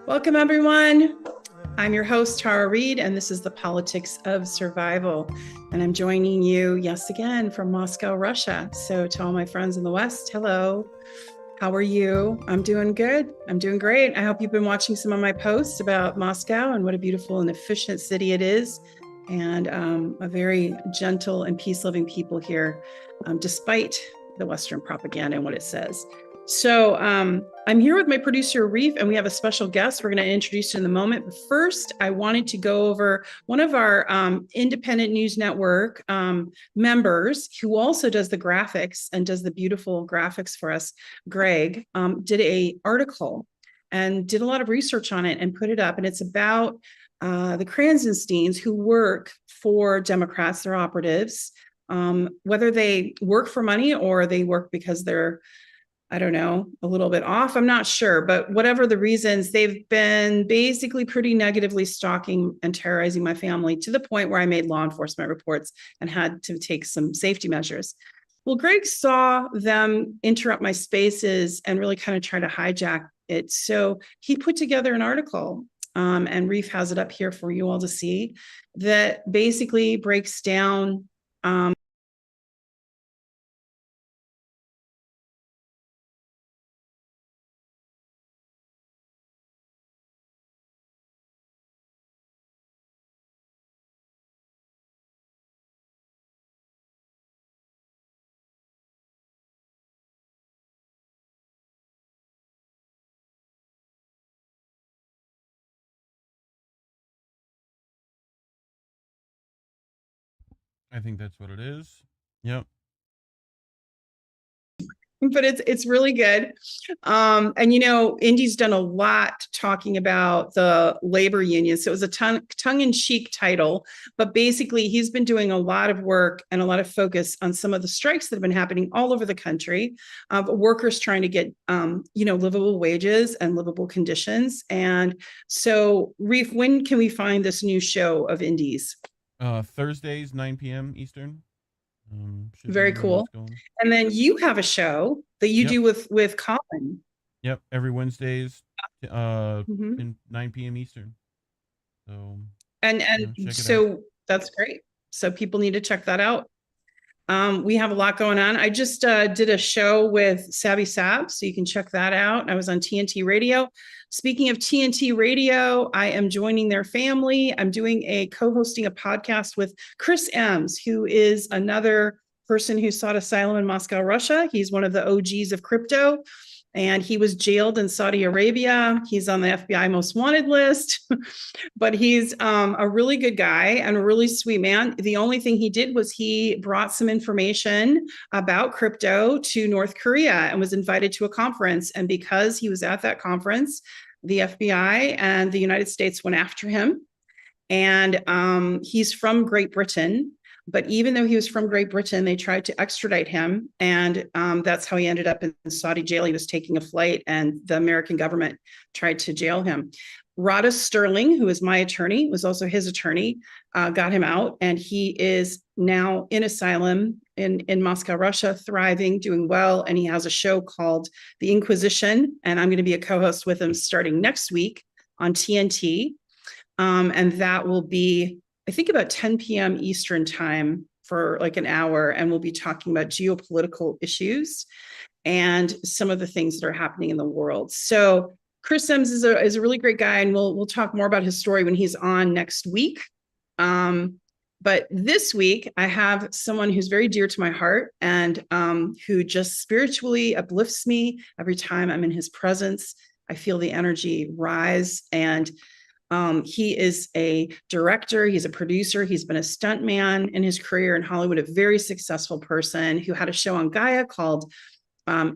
Welcome, everyone. I'm your host, Tara Reade, and this is the Politics of Survival. And I'm joining you, yes, again, from Moscow, Russia. So to all my friends in the West, hello. How are you? I'm doing good. I'm doing great. I hope you've been watching some of my posts about Moscow and what a beautiful and efficient city it is, and a very gentle and peace-loving people here, despite the Western propaganda and what it says. So I'm here with my producer, Reef, and we have a special guest we're going to introduce you in a moment. But first, I wanted to go over one of our independent news network members who also does the graphics and does the beautiful graphics for us. Greg did an article and did a lot of research on it and put it up. And it's about the Kranzensteins who work for Democrats, they're operatives, whether they work for money or they work because they're, I don't know, a little bit off. I'm not sure, but whatever the reasons, they've been basically pretty negatively stalking and terrorizing my family to the point where I made law enforcement reports and had to take some safety measures. Well, Greg saw them interrupt my spaces and really kind of try to hijack it. So he put together an article, and Reef has it up here for you all to see, that basically breaks down I think that's what it is. Yep. but it's really good. And you know, Indy's done a lot talking about the labor unions. So it was a tongue-in-cheek title, but basically he's been doing a lot of work and a lot of focus on some of the strikes that have been happening all over the country, of workers trying to get livable wages and livable conditions. And so, Reef, when can we find this new show of Indy's? Thursdays, 9 p.m. Eastern. Should be Very when cool. it's going. And then you have a show that you Yep. do with Colin. Yep. Every Wednesdays, Mhm. in 9 p.m. Eastern. So, And check it out. so that's great. So people need to check that out. We have a lot going on. I just did a show with Savvy Sab, so you can check that out. I was on TNT Radio. Speaking of TNT Radio, I am joining their family. I'm doing co-hosting a podcast with Chris Ems, who is another person who sought asylum in Moscow, Russia. He's one of the OGs of crypto, and he was jailed in Saudi Arabia. He's on the FBI most wanted list, but he's a really good guy and a really sweet man. The only thing he did was he brought some information about crypto to North Korea and was invited to a conference. And because he was at that conference, the FBI and the United States went after him. And he's from Great Britain. But even though he was from Great Britain, they tried to extradite him. And that's how he ended up in Saudi jail. He was taking a flight and the American government tried to jail him. Rada Sterling, who is my attorney, was also his attorney, got him out. And he is now in asylum in Moscow, Russia, thriving, doing well. And he has a show called The Inquisition. And I'm going to be a co-host with him starting next week on TNT. And that will be, I think, about 10 p.m. Eastern time for like an hour. And we'll be talking about geopolitical issues and some of the things that are happening in the world. So Chris Ems is a really great guy, and we'll talk more about his story when he's on next week. But this week, I have someone who's very dear to my heart and who just spiritually uplifts me every time I'm in his presence. I feel the energy rise, and he is a director, he's a producer, he's been a stuntman in his career in Hollywood, a very successful person who had a show on Gaia called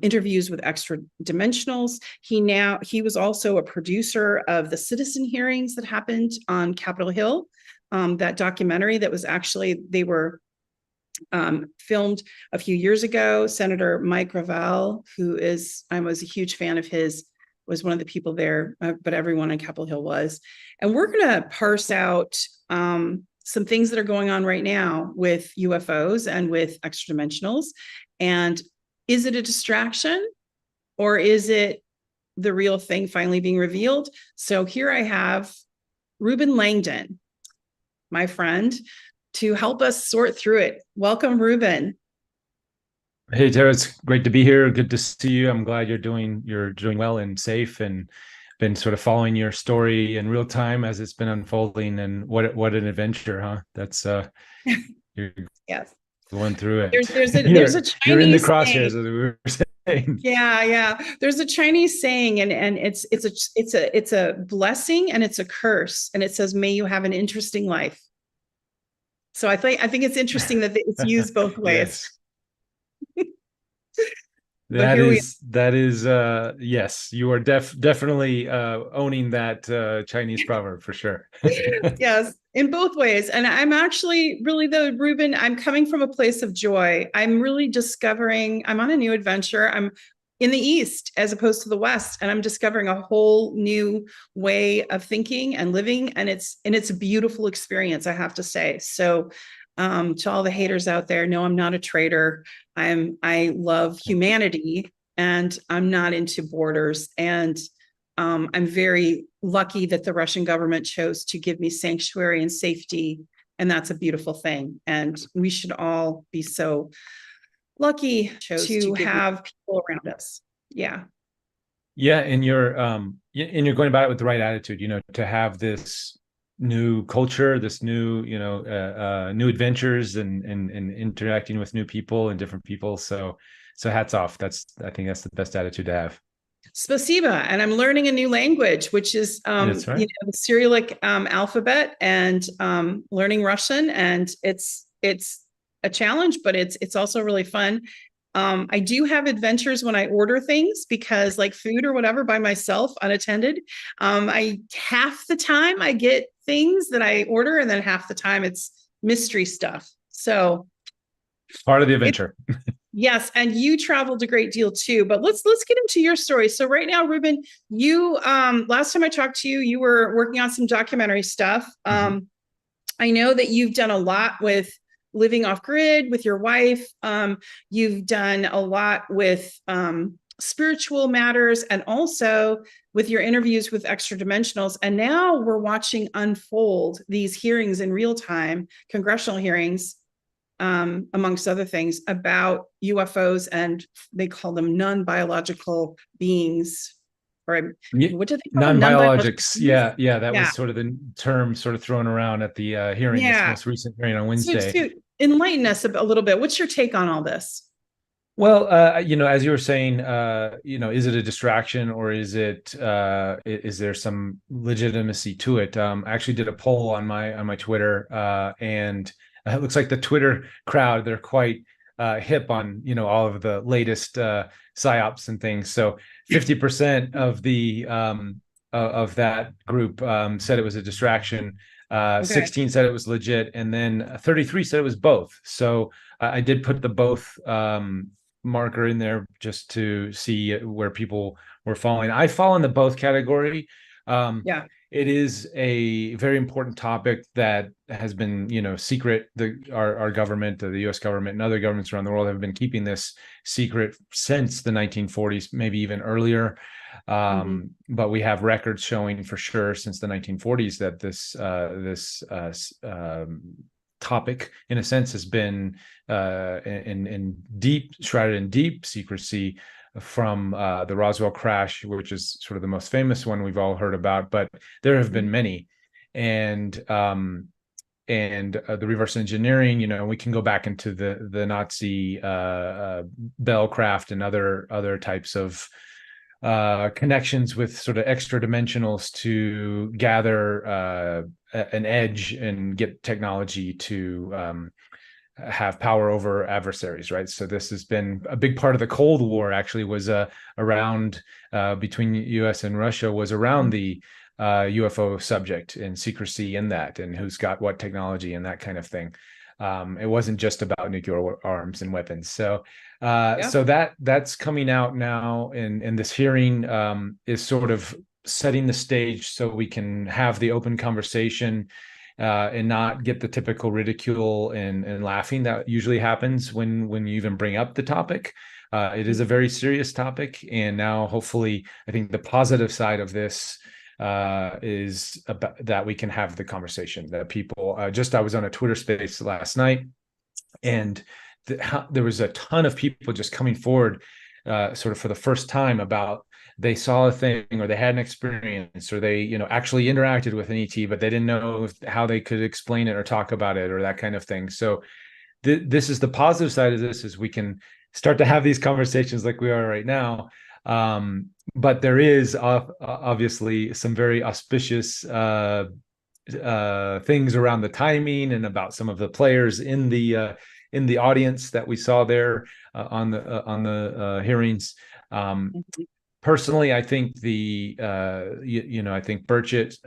Interviews with Extra-Dimensionals. He was also a producer of the citizen hearings that happened on Capitol Hill, that documentary that was actually, they were filmed a few years ago. Senator Mike Gravel, I was a huge fan of his, was one of the people there, but everyone on Capitol Hill was. And we're going to parse out some things that are going on right now with UFOs and with extra dimensionals. And is it a distraction, or is it the real thing finally being revealed. So here I have Reuben Langdon, my friend, to help us sort through it. Welcome, Reuben. Hey Tara, it's great to be here. Good to see you. I'm glad you're doing well and safe, and been sort of following your story in real time as it's been unfolding. And what an adventure, huh? That's you're Yes. going through it. There's a Chinese you're in the crosshairs, saying. as we were saying. Yeah. There's a Chinese saying, and it's a blessing and it's a curse, and it says, "May you have an interesting life." So I think it's interesting that it's used both ways. Yes. That is yes, you are definitely owning that Chinese proverb for sure. Yes, in both ways. And I'm actually really, though, Reuben, I'm coming from a place of joy. I'm really discovering, I'm on a new adventure. I'm in the East as opposed to the West, and I'm discovering a whole new way of thinking and living. And it's a beautiful experience, I have to say. So to all the haters out there, no, I'm not a traitor. I love humanity, and I'm not into borders. And I'm very lucky that the Russian government chose to give me sanctuary and safety, and that's a beautiful thing. And we should all be so lucky to have people around us. Yeah. Yeah, and you're going about it with the right attitude, to have this new culture, this new, new adventures, and interacting with new people and different people. So hats off. I think that's the best attitude to have. Spasiba. And I'm learning a new language, which is That's right. the Cyrillic alphabet, and learning Russian. And it's a challenge, but it's also really fun. I do have adventures when I order things, because like food or whatever by myself, unattended, half the time I get things that I order, and then half the time it's mystery stuff. So part of the adventure. Yes, and you traveled a great deal too. But let's get into your story. So right now, Reuben, you last time I talked to you, you were working on some documentary stuff. I know that you've done a lot with living off grid with your wife. You've done a lot with spiritual matters, and also with your interviews with Extra-Dimensionals. And now we're watching unfold these hearings in real time, congressional hearings, amongst other things, about UFOs, and they call them non-biological beings. Or what do they call them? Non-biologics. Yeah. That was sort of the term sort of thrown around at the hearing, this most recent hearing on Wednesday. So enlighten us a little bit. What's your take on all this? Well, as you were saying, is it a distraction, or is there some legitimacy to it? I actually did a poll on my Twitter, and it looks like the Twitter crowd, they're quite hip on, all of the latest psyops and things. So 50% of the of that group said it was a distraction. 16 said it was legit, and then 33 said it was both. So I did put the both marker in there just to see where people were falling. I fall in the both category. It is a very important topic that has been, secret. Our government, the U.S. government, and other governments around the world have been keeping this secret since the 1940s, maybe even earlier. But we have records showing for sure since the 1940s that this topic, in a sense, has been shrouded in deep secrecy from the Roswell crash, which is sort of the most famous one we've all heard about. But there have been many, and the reverse engineering. We can go back into the Nazi Bellcraft and other types of connections with sort of extra-dimensionals to gather an edge and get technology to have power over adversaries, right? So this has been a big part of the Cold War, actually, was around between U.S. and Russia, was around the UFO subject and secrecy in that, and who's got what technology and that kind of thing. It wasn't just about nuclear arms and weapons. So so that's coming out now, and this hearing is sort of setting the stage so we can have the open conversation and not get the typical ridicule and laughing that usually happens when you even bring up the topic. It is a very serious topic, and now hopefully, I think the positive side of this is about that we can have the conversation that people. I was on a Twitter space last night, and there was a ton of people just coming forward, sort of for the first time about they saw a thing or they had an experience or they actually interacted with an ET, but they didn't know how they could explain it or talk about it or that kind of thing. So this is the positive side of this, is we can start to have these conversations like we are right now. But there is obviously some very auspicious things around the timing and about some of the players in the audience that we saw there on the hearings. Personally, I think I think Burchett,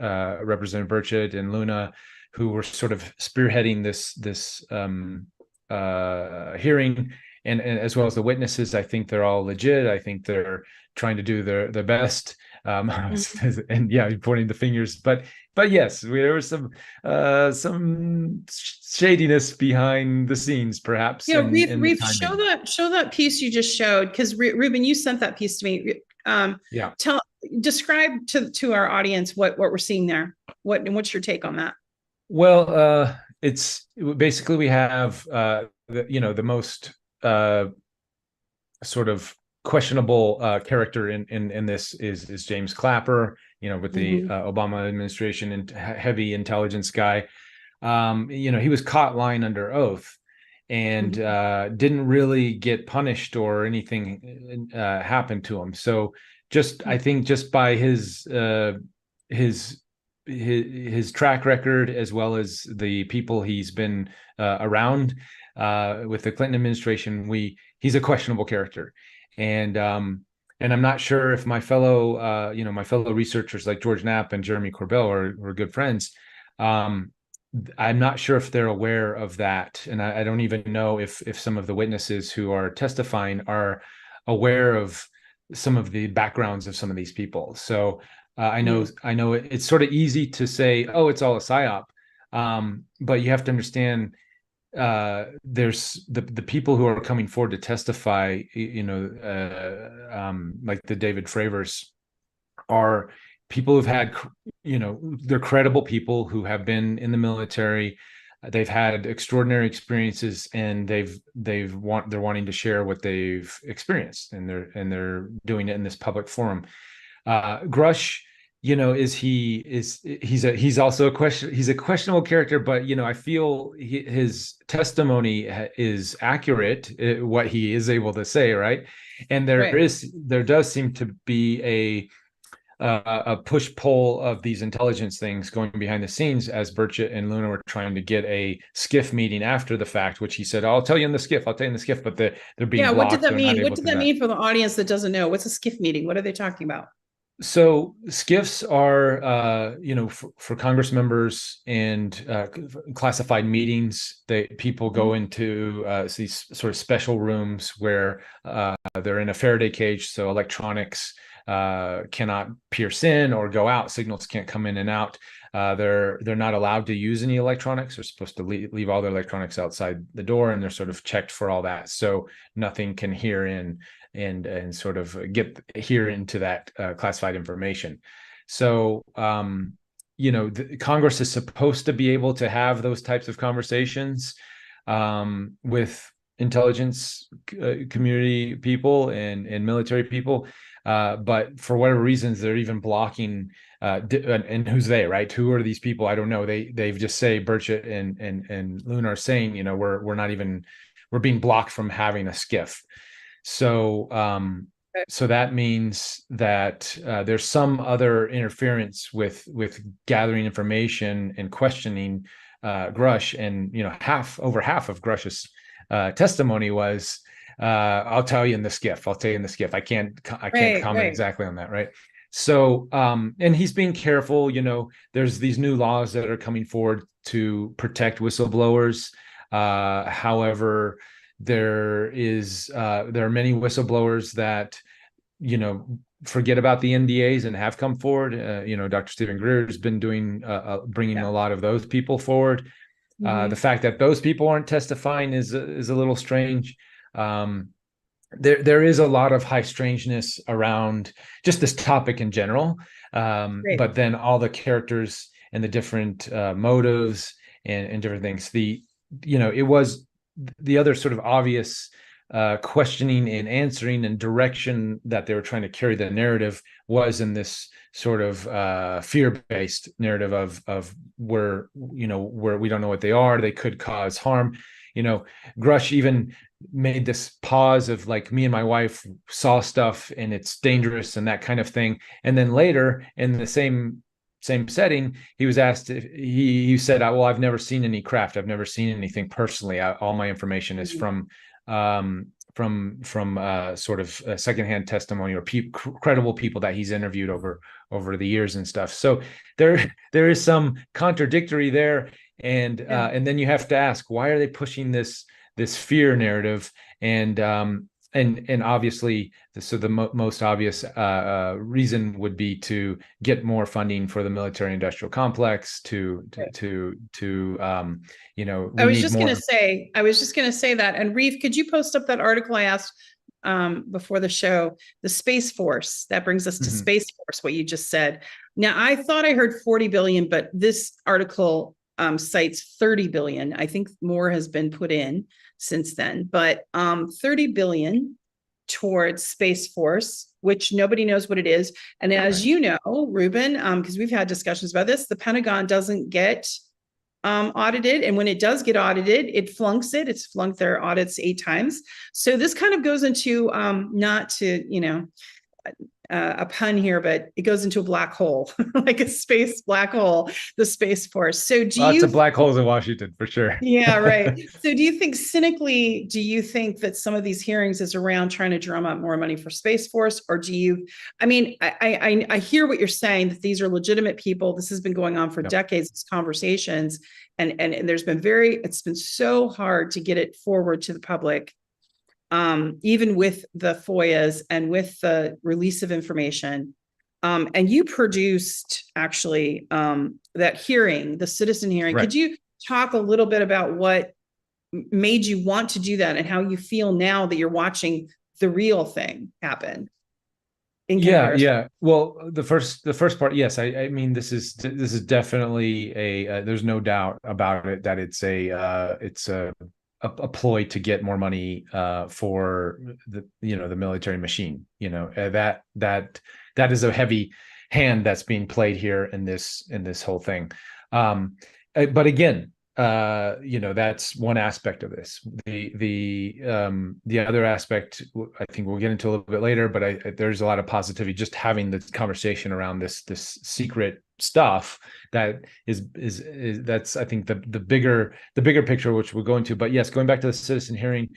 Representative Burchett and Luna, who were sort of spearheading this hearing, and as well as the witnesses, I think they're all legit. I think they're trying to do their best. And yeah, pointing the fingers, but yes, there was some shadiness behind the scenes, perhaps. Yeah, Reade, show that piece you just showed, because Reuben, you sent that piece to me. Describe to our audience what we're seeing there. What's your take on that? Well, it's basically we have the most sort of questionable character in this is James Clapper, with the Obama administration and heavy intelligence guy. He was caught lying under oath and didn't really get punished or anything happened to him. So I think just by his track record, as well as the people he's been around with the Clinton administration, he's a questionable character. And I'm not sure if my fellow researchers like George Knapp and Jeremy Corbell were good friends. I'm not sure if they're aware of that, and I don't even know if some of the witnesses who are testifying are aware of some of the backgrounds of some of these people. So I know it's sort of easy to say, oh, it's all a psyop, but you have to understand. There's the people who are coming forward to testify, like the David Fravers, are people who've had, they're credible people who have been in the military. They've had extraordinary experiences, and they're wanting to share what they've experienced, and they're doing it in this public forum. Grush, he's also he's a questionable character, but I feel his testimony is accurate, what he is able to say, right? And there does seem to be a push-pull of these intelligence things going behind the scenes, as Burchett and Luna were trying to get a SCIF meeting after the fact, which he said, I'll tell you in the SCIF, but they're being blocked. What did that mean? What did that mean for the audience that doesn't know? What's a SCIF meeting? What are they talking about? So SCIFs are, for Congress members and classified meetings. People go into these sort of special rooms where they're in a Faraday cage, so electronics cannot pierce in or go out. Signals can't come in and out. They're not allowed to use any electronics. They're supposed to leave all their electronics outside the door, and they're sort of checked for all that, so nothing can hear in and sort of get here into that classified information. So Congress is supposed to be able to have those types of conversations with intelligence community people and military people, but for whatever reasons they're even blocking. And who's they, right? Who are these people? I don't know. They've just say Burchett and Luna are saying, we're being blocked from having a SCIF. So so that means that there's some other interference with gathering information and questioning Grush, and over half of Grush's testimony was, I'll tell you in the SCIF. I'll tell you in the SCIF. I can't comment exactly on that, right? So and he's being careful. There's these new laws that are coming forward to protect whistleblowers. However, there are many whistleblowers that forget about the NDAs and have come forward. Dr. Stephen Greer has been bringing a lot of those people forward. The fact that those people aren't testifying is a little strange. there is a lot of high strangeness around just this topic in general. Great. But then all the characters and the different motives and different things. It was the other sort of obvious questioning and answering and direction that they were trying to carry the narrative was in this sort of fear-based narrative of where we don't know what they are, they could cause harm. Grush even made this pause of like, me and my wife saw stuff and it's dangerous and that kind of thing. And then later in the same setting, he was asked if he said, well, I've never seen any craft, I've never seen anything personally, all my information is from sort of secondhand testimony or credible people that he's interviewed over the years and stuff. So there is some contradictory there, and then you have to ask, why are they pushing this fear narrative? And obviously, the most obvious reason would be to get more funding for the military-industrial complex. I was just going to say that. And Reeve, could you post up that article I asked before the show, the Space Force? That brings us to Space Force, what you just said. Now, I thought I heard 40 billion, but this article cites 30 billion. I think more has been put in since then, but 30 billion towards Space Force, which nobody knows what it is. And as you know, Reuben, because we've had discussions about this, the Pentagon doesn't get audited. And when it does get audited, it flunks it. It's flunked their audits 8 times. So this kind of goes into, not to, a pun here, but it goes into a black hole, like a space black hole, the Space Force. So lots of black holes in Washington for sure. Yeah, right. So do you think that some of these hearings is around trying to drum up more money for Space Force? Or I hear what you're saying, that these are legitimate people. This has been going on for decades, these conversations. And it's been so hard to get it forward to the public. Even with the FOIAs and with the release of information. And you produced actually that hearing, the citizen hearing. Right. Could you talk a little bit about what made you want to do that and how you feel now that you're watching the real thing happen? Yeah. Well, the first part, yes. I mean, this is definitely there's no doubt about it that it's a ploy to get more money for the military machine. That is a heavy hand that's being played here in this whole thing. But again, that's one aspect of this. The other aspect, I think we'll get into a little bit later, but there's a lot of positivity just having this conversation around this secret stuff that that's, I think, the bigger picture, which we'll go into. But yes, going back to the citizen hearing.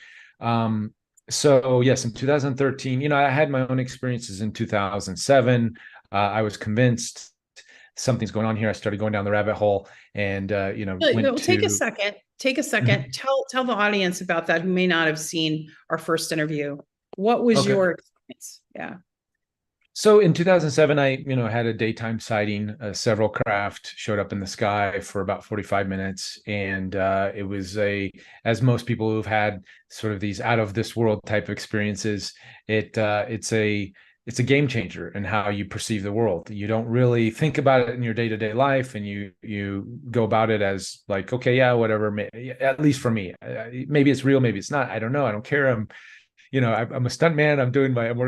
So yes, in 2013, I had my own experiences in 2007. I was convinced something's going on here. I started going down the rabbit hole, and take a second. Tell the audience about that who may not have seen our first interview. What was your experience? Yeah. So in 2007, I had a daytime sighting. Several craft showed up in the sky for about 45 minutes, and it was as most people who've had sort of these out of this world type experiences, it's a game changer in how you perceive the world. You don't really think about it in your day-to-day life, and you go about it as like, okay, yeah, whatever. At least for me, maybe it's real, maybe it's not. I don't know. I don't care. I'm a stuntman. I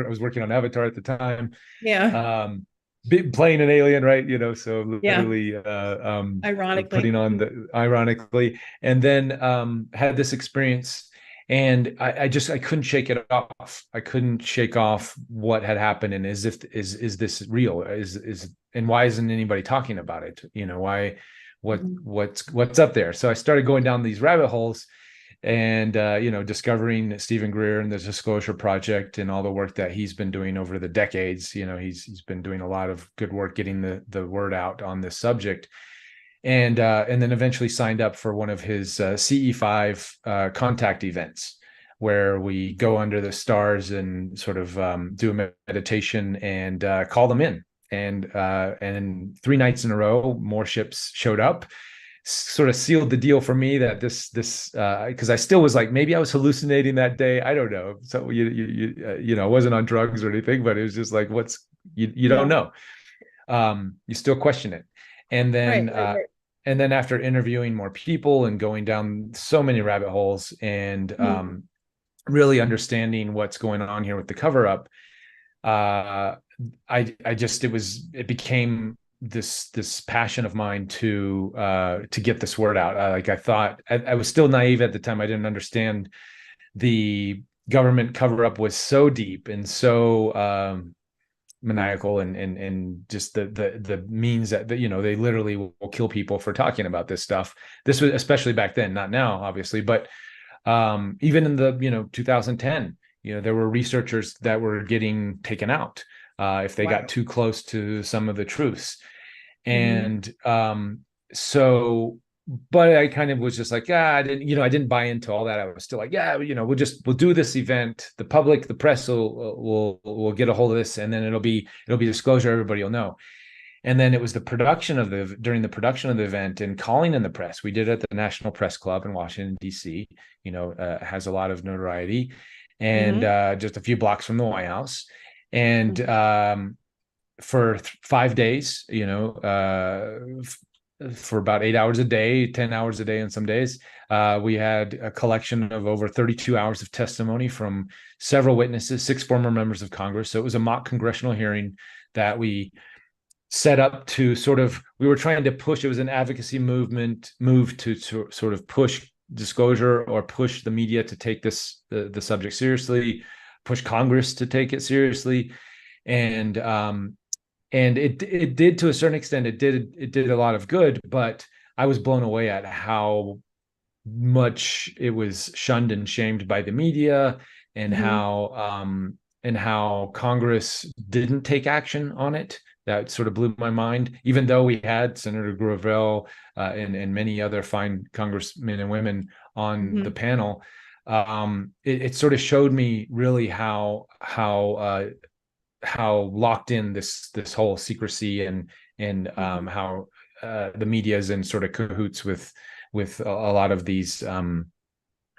was working on Avatar at the time. Yeah. Playing an alien, right? So literally, ironically, and then and then had this experience, and I couldn't shake it off. I couldn't shake off what had happened, and is this real? And why isn't anybody talking about it? Why? What's up there? So I started going down these rabbit holes, and discovering Stephen Greer and the Disclosure Project and all the work that he's been doing over the decades. He's been doing a lot of good work getting the word out on this subject, and then eventually signed up for one of his CE5 contact events, where we go under the stars and sort of do a meditation and call them in. And 3 nights in a row, more ships showed up. sort of sealed the deal for me that this because I still was like, maybe I was hallucinating that day. I don't know. So you know, I wasn't on drugs or anything, but it was just like, you don't know. You still question it. And then Right. and then after interviewing more people and going down so many rabbit holes and really understanding what's going on here with the cover up, it became this passion of mine to get this word out. Like I thought, I was still naive at the time. I didn't understand the government cover up was so deep and so maniacal and just the means that you know, they literally will kill people for talking about this stuff. This was especially back then, not now, obviously, but even in the 2010, there were researchers that were getting taken out if they got too close to some of the truths. And so, but I kind of was just like, I didn't buy into all that. I was still like, we'll do this event. The public, the press will get a hold of this, and then it'll be disclosure. Everybody will know. And then it was during the production of the event and calling in the press. We did it at the National Press Club in Washington, D.C. Has a lot of notoriety, and just a few blocks from the White House. And for 5 days, for about 8 hours a day, 10 hours a day on some days, we had a collection of over 32 hours of testimony from several witnesses, 6 former members of Congress. So it was a mock congressional hearing that we set up to we were trying to push, it was an advocacy move to sort of push disclosure or push the media to take the subject seriously, push Congress to take it seriously. And it did, to a certain extent, it did a lot of good, but I was blown away at how much it was shunned and shamed by the media, and how Congress didn't take action on it. That sort of blew my mind, even though we had Senator Gravel and many other fine congressmen and women on the panel. It sort of showed me really how locked in this whole secrecy and how the media is in sort of cahoots with a lot of these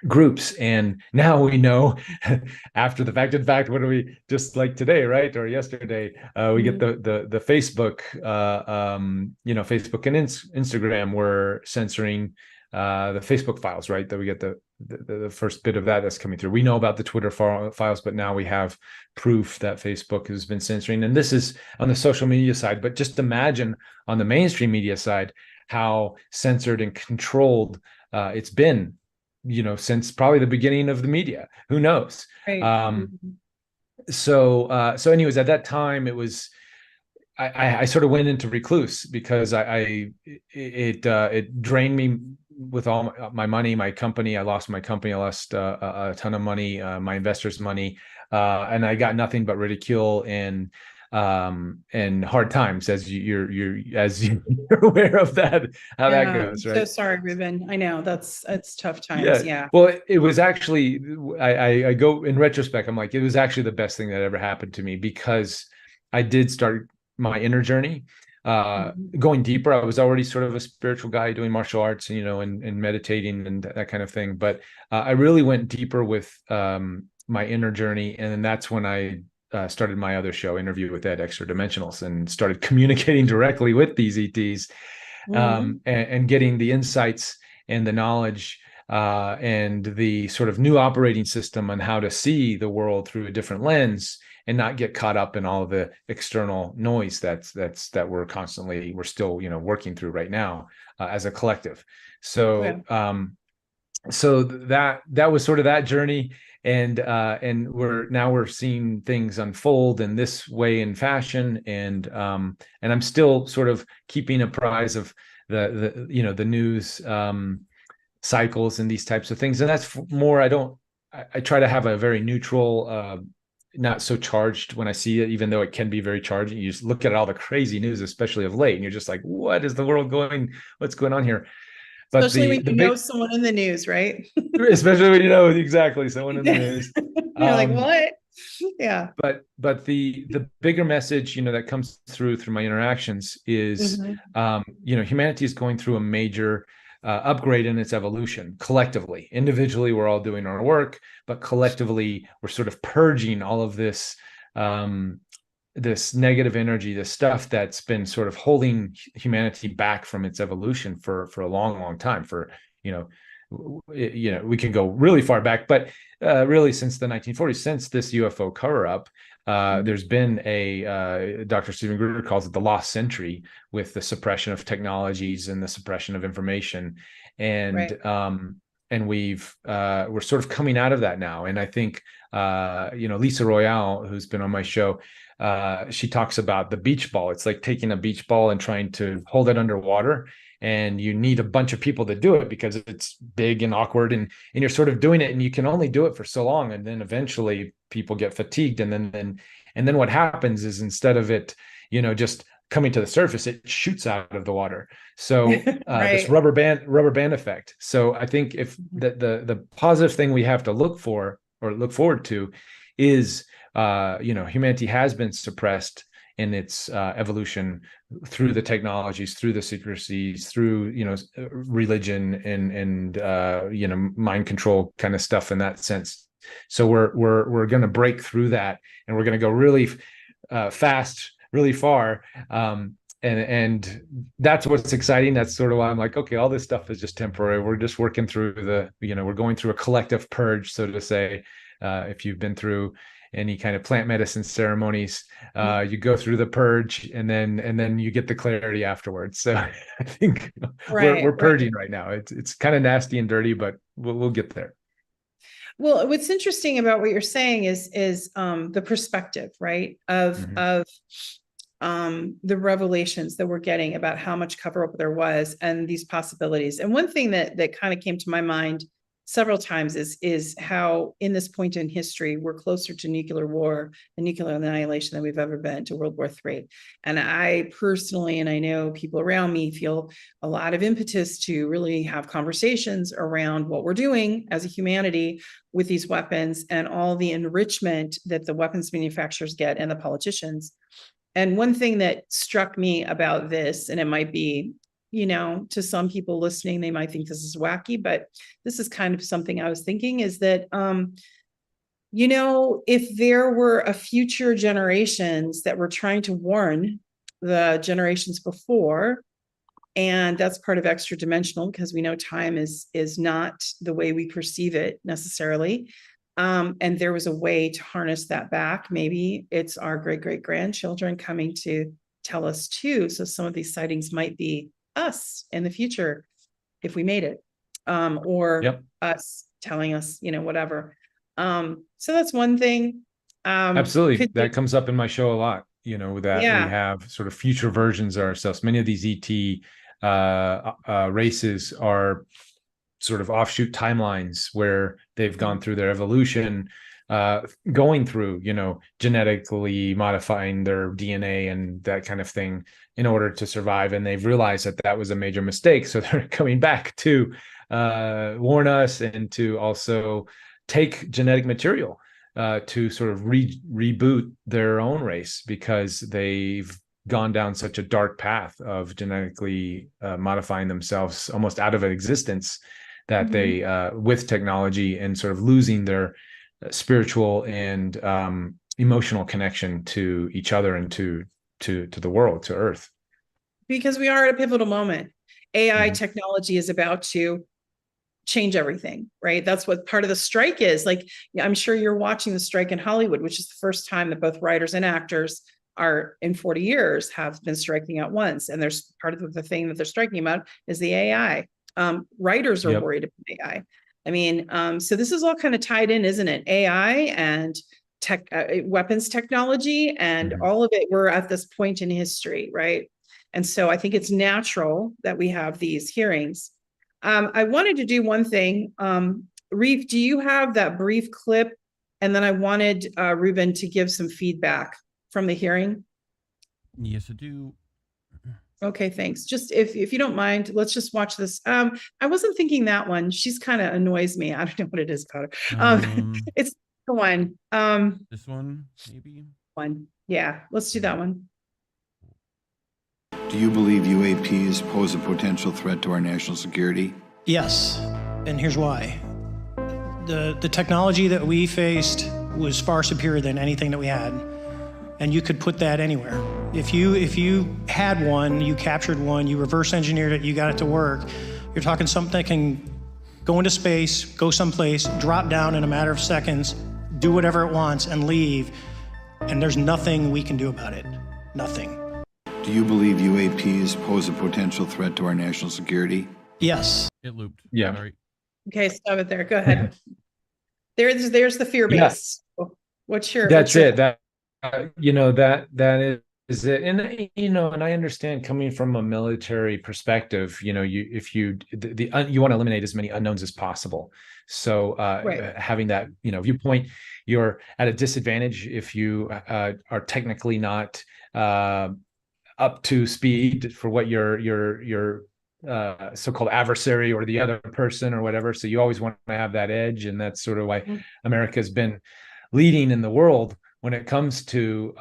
groups. And now we know after the fact, in fact, what do we, just like today, right, or yesterday, we get the Facebook, Facebook and Instagram were censoring the Facebook files, right? That we get the first bit of that's coming through. We know about the Twitter files, but now we have proof that Facebook has been censoring. And this is on the social media side, but just imagine on the mainstream media side how censored and controlled it's been, since probably the beginning of the media. Who knows? Right. So anyways, at that time, it was, I sort of went into recluse because it drained me with all my money, my company. I lost my company. I lost a ton of money, my investors' money, and I got nothing but ridicule and hard times, as you're aware of that, how that goes, right? So sorry, Reuben. I know it's tough times. Yeah. Well, it was actually, I go in retrospect, I'm like, it was actually the best thing that ever happened to me, because I did start my inner journey, going deeper. I was already sort of a spiritual guy doing martial arts, and meditating and that kind of thing. But I really went deeper with my inner journey. And then that's when I started my other show, Interview with E.D, Extra-Dimensionals, and started communicating directly with these ETs, and getting the insights and the knowledge and the sort of new operating system on how to see the world through a different lens and not get caught up in all of the external noise that we're still working through right now as a collective. So so that was sort of that journey. And we're seeing things unfold in this way and fashion, and I'm still sort of keeping apprised of the news cycles and these types of things. And that's more, I try to have a very neutral, not so charged when I see it, even though it can be very charged. You just look at all the crazy news, especially of late, and you're just like, what is the world going? What's going on here? But especially when you know someone in the news, right? Especially when you know exactly someone in the news. You're like, what? Yeah. But the bigger message, that comes through my interactions is, humanity is going through a major upgrade in its evolution collectively. Individually, we're all doing our work, but collectively, we're sort of purging all of this this negative energy, this stuff that's been sort of holding humanity back from its evolution for a long time. For we can go really far back, but really since the 1940s, since this UFO cover-up, there's been Dr. Steven Gruder calls it the lost century, with the suppression of technologies and the suppression of information, and we're sort of coming out of that now. And I think Lisa Royale, who's been on my show, she talks about the beach ball. It's like taking a beach ball and trying to hold it underwater, and you need a bunch of people to do it because it's big and awkward, and you're sort of doing it, and you can only do it for so long, and then eventually people get fatigued, and then what happens is, instead of it just coming to the surface, it shoots out of the water. So this rubber band effect. So I think if the positive thing we have to look forward to is humanity has been suppressed in its evolution through the technologies, through the secrecies, through religion and mind control kind of stuff in that sense. So we're going to break through that, and we're going to go really fast, really far, and that's what's exciting. That's sort of why I'm like, okay, all this stuff is just temporary. We're just working through we're going through a collective purge, so to say. If you've been through any kind of plant medicine ceremonies, you go through the purge, and then you get the clarity afterwards. So I think we're purging right now. It's kind of nasty and dirty, but we'll get there. Well, what's interesting about what you're saying is the perspective, right, of the revelations that we're getting about how much cover up there was and these possibilities. And one thing that kind of came to my mind several times is how in this point in history, we're closer to nuclear war and nuclear annihilation than we've ever been to World War III. And I personally, and I know people around me, feel a lot of impetus to really have conversations around what we're doing as a humanity with these weapons and all the enrichment that the weapons manufacturers get and the politicians. And one thing that struck me about this, and it might be, to some people listening, they might think this is wacky, but this is kind of something I was thinking, is that, if there were a future generations that were trying to warn the generations before, and that's part of extra-dimensional, because we know time is not the way we perceive it necessarily. And there was a way to harness that back. Maybe it's our great-great-grandchildren coming to tell us too. So some of these sightings might be us in the future if we made it, or us telling us, whatever. So that's one thing. Absolutely. That comes up in my show a lot, that we have sort of future versions of ourselves. Many of these ET races are sort of offshoot timelines where they've gone through their evolution, going through, genetically modifying their DNA and that kind of thing in order to survive. And they've realized that was a major mistake. So they're coming back to warn us and to also take genetic material to sort of reboot their own race, because they've gone down such a dark path of genetically modifying themselves almost out of existence, that they, with technology, and sort of losing their spiritual and emotional connection to each other and to the world, to Earth. Because we are at a pivotal moment. AI technology is about to change everything, right? That's what part of the strike is. Like, I'm sure you're watching the strike in Hollywood, which is the first time that both writers and actors are in 40 years have been striking at once. And there's part of the thing that they're striking about is the AI. Writers are worried about AI. I mean, so this is all kind of tied in, isn't it? AI and weapons technology and all of it. We're at this point in history, right? And so I think it's natural that we have these hearings. I wanted to do one thing. Reeve, do you have that brief clip? And then I wanted Reuben to give some feedback from the hearing. Yes, I do. Okay, thanks. Just if you don't mind, let's just watch this. I wasn't thinking that one. She's kind of annoys me. I don't know what it is about her. It's the one. This one, maybe? One. Yeah, let's do that one. Do you believe UAPs pose a potential threat to our national security? Yes, and here's why. The technology that we faced was far superior than anything that we had, and you could put that anywhere. If you had one, you captured one, you reverse engineered it, you got it to work, you're talking something that can go into space, go someplace, drop down in a matter of seconds, do whatever it wants, and leave, and there's nothing we can do about it. Nothing. Do you believe UAPs pose a potential threat to our national security? Yes. It looped. Yeah. Sorry. Okay, stop it there. Go ahead. There's the fear base. What's your? That's what's your- it. That that is it. And and I understand coming from a military perspective. You want to eliminate as many unknowns as possible. So Right. having that viewpoint, you're at a disadvantage if you are technically not up to speed for what your so-called adversary or the other person or whatever. So you always want to have that edge, and that's sort of why America has been leading in the world when it comes to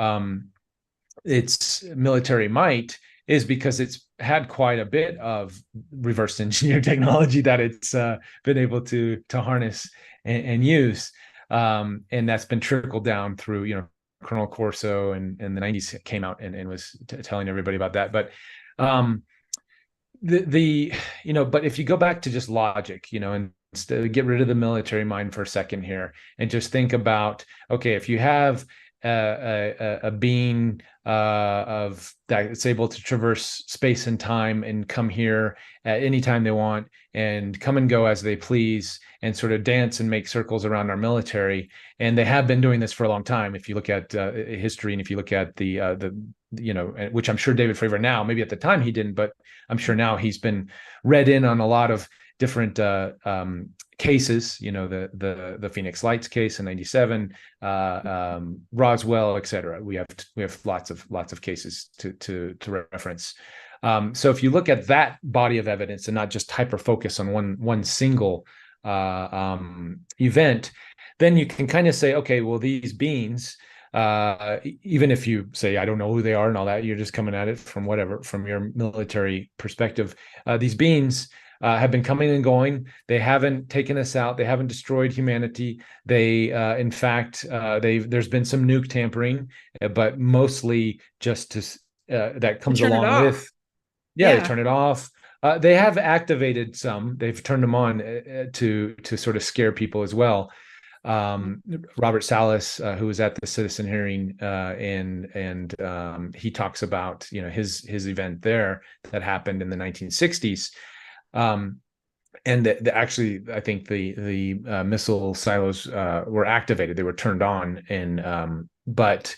its military might, is because it's had quite a bit of reverse engineered technology that it's been able to harness and use, and that's been trickled down through Colonel Corso, and in the 90s came out and was telling everybody about that. But but if you go back to just logic, and get rid of the military mind for a second here, and just think about, okay, if you have a being of that's able to traverse space and time and come here at any time they want and come and go as they please and sort of dance and make circles around our military, and they have been doing this for a long time. If you look at history, and if you look at the which I'm sure David Fravor now, maybe at the time he didn't, but I'm sure now he's been read in on a lot of different cases, the Phoenix Lights case in '97, Roswell, et cetera. We have lots of cases to reference. So if you look at that body of evidence and not just hyper focus on one single event, then you can kind of say, okay, well, these beings, even if you say, I don't know who they are and all that, you're just coming at it from your military perspective. These beings have been coming and going. They haven't taken us out. They haven't destroyed humanity. They, in fact, there's been some nuke tampering, but mostly just that comes along with. Yeah, they turn it off. They have activated some. They've turned them on to sort of scare people as well. Robert Salas, who was at the citizen hearing, and he talks about his event there that happened in the 1960s, and actually I think the missile silos were activated. They were turned on, and but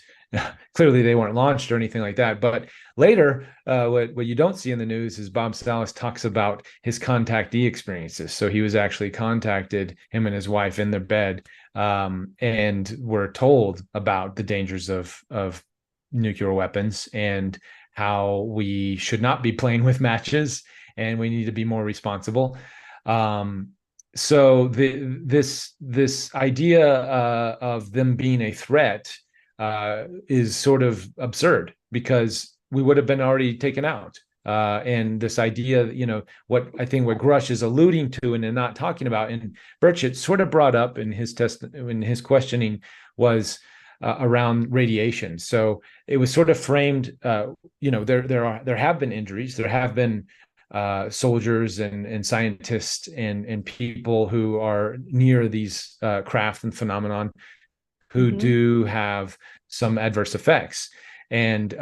clearly they weren't launched or anything like that. But later, what you don't see in the news is Bob Salas talks about his contactee experiences. So he was actually contacted, him and his wife, in their bed, and were told about the dangers of nuclear weapons and how we should not be playing with matches and we need to be more responsible. So this idea of them being a threat is sort of absurd, because we would have been already taken out. And this idea, what I think what Grush is alluding to and not talking about, and Burchett sort of brought up in his questioning, was around radiation. So it was sort of framed, there have been injuries, there have been soldiers and scientists and people who are near these craft and phenomenon who do have some adverse effects, and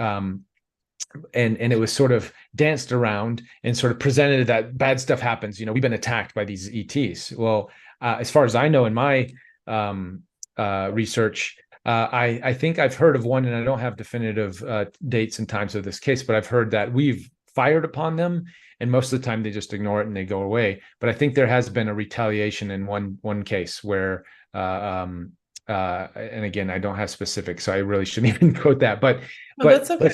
it was sort of danced around and sort of presented that bad stuff happens. We've been attacked by these ETs. Well, as far as I know, in my research, I think I've heard of one, and I don't have definitive dates and times of this case, but I've heard that we've fired upon them, and most of the time they just ignore it and they go away. But I think there has been a retaliation in one case where and again, I don't have specifics, so I really shouldn't even quote that. But that's okay.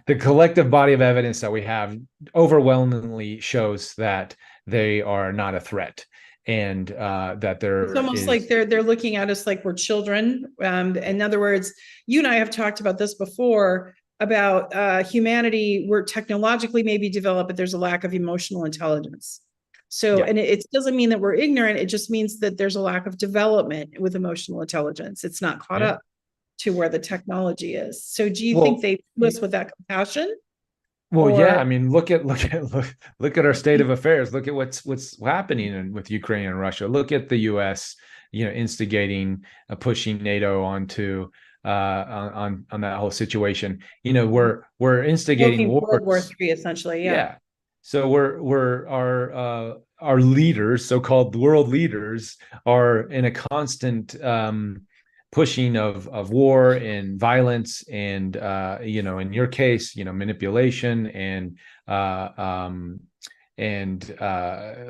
The collective body of evidence that we have overwhelmingly shows that they are not a threat, and that It's almost like they're looking at us like we're children. In other words, you and I have talked about this before. about humanity, we're technologically maybe developed, but there's a lack of emotional intelligence. So, Yeah. and it doesn't mean that we're ignorant. It just means that there's a lack of development with emotional intelligence. It's not caught up to where the technology is. So do you think they do us with that compassion? Well, yeah, I Or- mean, look at our state of affairs. Look at what's happening with Ukraine and Russia. Look at the U.S., instigating, pushing NATO onto on that whole situation. We're instigating World War wars. III, essentially. Yeah. Yeah. So we're our leaders, so-called world leaders, are in a constant pushing of war and violence, and in your case, manipulation and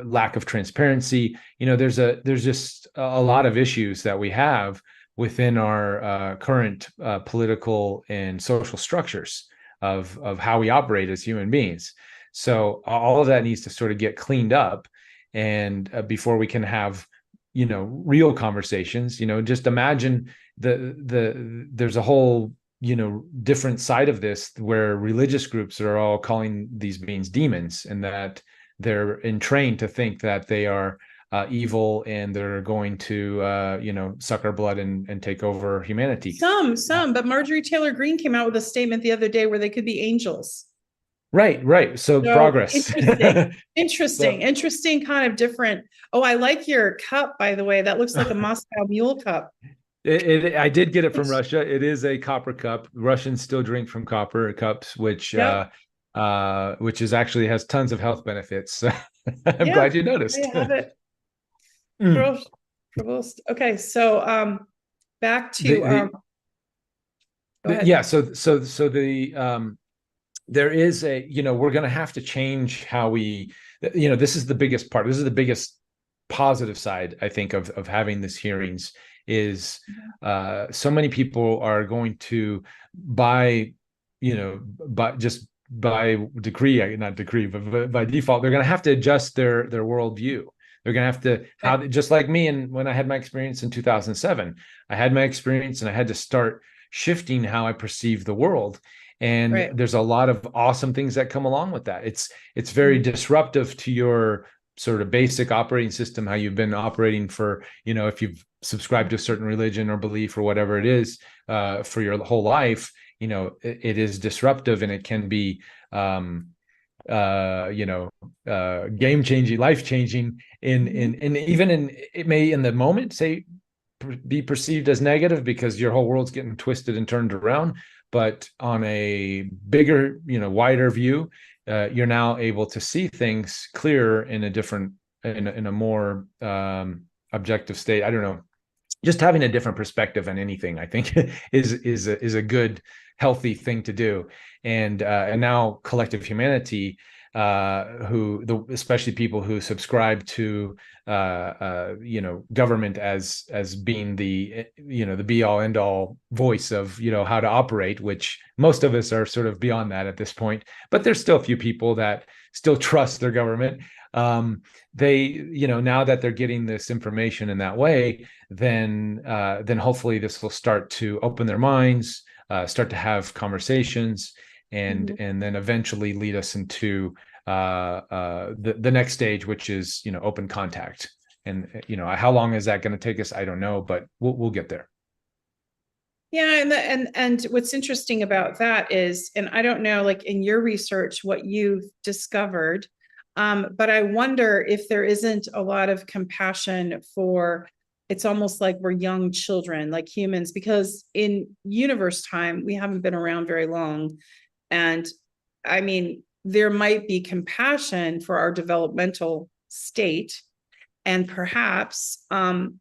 lack of transparency. There's just a lot of issues that we have within our current political and social structures of how we operate as human beings. So all of that needs to sort of get cleaned up, and before we can have real conversations. Just imagine there's a whole different side of this where religious groups are all calling these beings demons, and that they're entrained to think that they are evil, and they're going to suck our blood and take over humanity. Some, but Marjorie Taylor Greene came out with a statement the other day where they could be angels. Right. So progress. Interesting, kind of different. Oh, I like your cup, by the way. That looks like a Moscow Mule cup. I did get it from Russia. It is a copper cup. Russians still drink from copper cups, which is actually has tons of health benefits. So I'm glad you noticed. I have it. Provost. Okay, so back to go ahead. So there is we're going to have to change how we, this is the biggest part. This is the biggest positive side, I think, of having this hearings is so many people are going to by decree, not decree, but by default, they're going to have to adjust their worldview. They're going to have to, just like me. And when I had my experience in 2007, I had my experience and I had to start shifting how I perceive the world. And there's a lot of awesome things that come along with that. It's very disruptive to your sort of basic operating system, how you've been operating for, if you've subscribed to a certain religion or belief or whatever it is for your whole life, it is disruptive, and it can be, game changing, life changing and even it may in the moment be perceived as negative because your whole world's getting twisted and turned around. But on a bigger, wider view, you're now able to see things clearer in a more objective state. I don't know. Just having a different perspective on anything, I think, is a good, healthy thing to do. And now collective humanity, especially people who subscribe to government as being the be all end all voice of how to operate, which most of us are sort of beyond that at this point, but there's still a few people that still trust their government. They now that they're getting this information in that way, then hopefully this will start to open their minds, start to have conversations, and then eventually lead us into the next stage, which is open contact. And how long is that going to take us? I don't know, but we'll get there. Yeah, and what's interesting about that is, and I don't know, like in your research, what you've discovered, but I wonder if there isn't a lot of compassion for. It's almost like we're young children, like humans, because in universe time, we haven't been around very long. And I mean, there might be compassion for our developmental state. And perhaps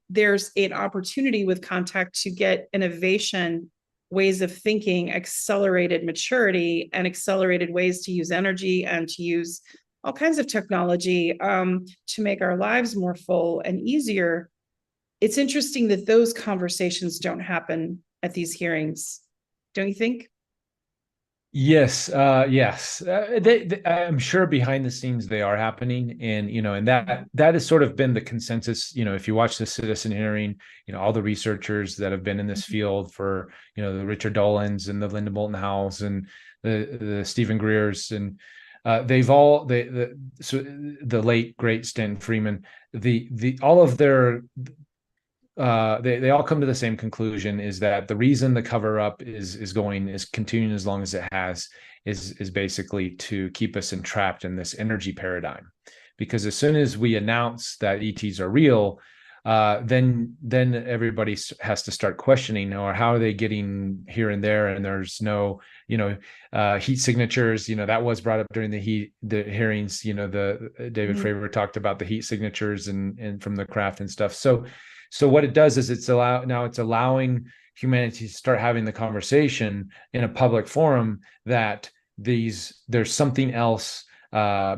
there's an opportunity with contact to get innovation, ways of thinking, accelerated maturity, and accelerated ways to use energy and to use all kinds of technology to make our lives more full and easier. It's interesting that those conversations don't happen at these hearings, don't you think? Yes, yes. I'm sure behind the scenes they are happening, and and that has sort of been the consensus. If you watch the citizen hearing, all the researchers that have been in this field for the Richard Dolans and the Linda Moulton Howells and the Stephen Greers, and they've all the late great Stan Freeman, the all of their they all come to the same conclusion, is that the reason the cover up is continuing as long as it has is basically to keep us entrapped in this energy paradigm. Because as soon as we announce that ETs are real, then everybody has to start questioning, or how are they getting here and there, and there's no heat signatures. That was brought up during the hearings. The David Fravor talked about the heat signatures and from the craft and stuff. So what it does is it's allowing humanity to start having the conversation in a public forum that there's something else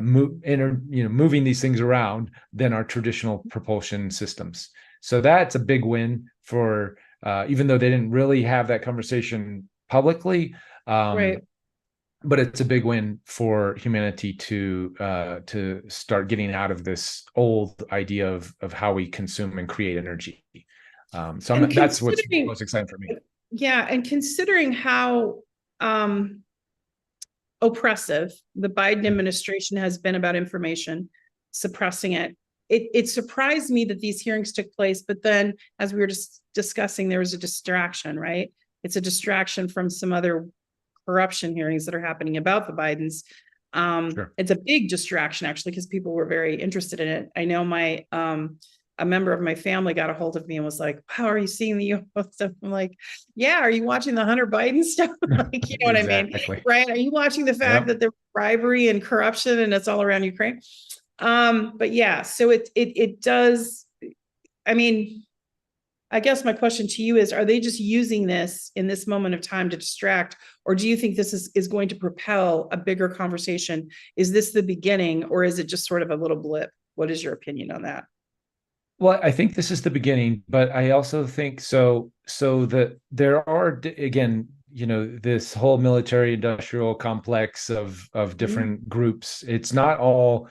moving these things around than our traditional propulsion systems. So that's a big win for even though they didn't really have that conversation publicly, Right. but it's a big win for humanity to start getting out of this old idea of how we consume and create energy. So that's what's most exciting for me. Yeah, and considering how oppressive the Biden administration has been about information, suppressing it, it surprised me that these hearings took place. But then, as we were just discussing, there was a distraction, right? It's a distraction from some other corruption hearings that are happening about the Bidens. Sure. It's a big distraction, actually, because people were very interested in it. I know a member of my family got a hold of me and was like, "Wow, are you seeing the UFO stuff?" I'm like, "Yeah, are you watching the Hunter Biden stuff?" Like, you know what I mean? Right? Are you watching the fact that there's bribery and corruption and it's all around Ukraine? But yeah, so it does. I mean, I guess my question to you is, are they just using this in this moment of time to distract, or do you think this is going to propel a bigger conversation? Is this the beginning, or is it just sort of a little blip? What is your opinion on that? Well, I think this is the beginning, but I also think so that there are, again, this whole military industrial complex of different groups. It's not all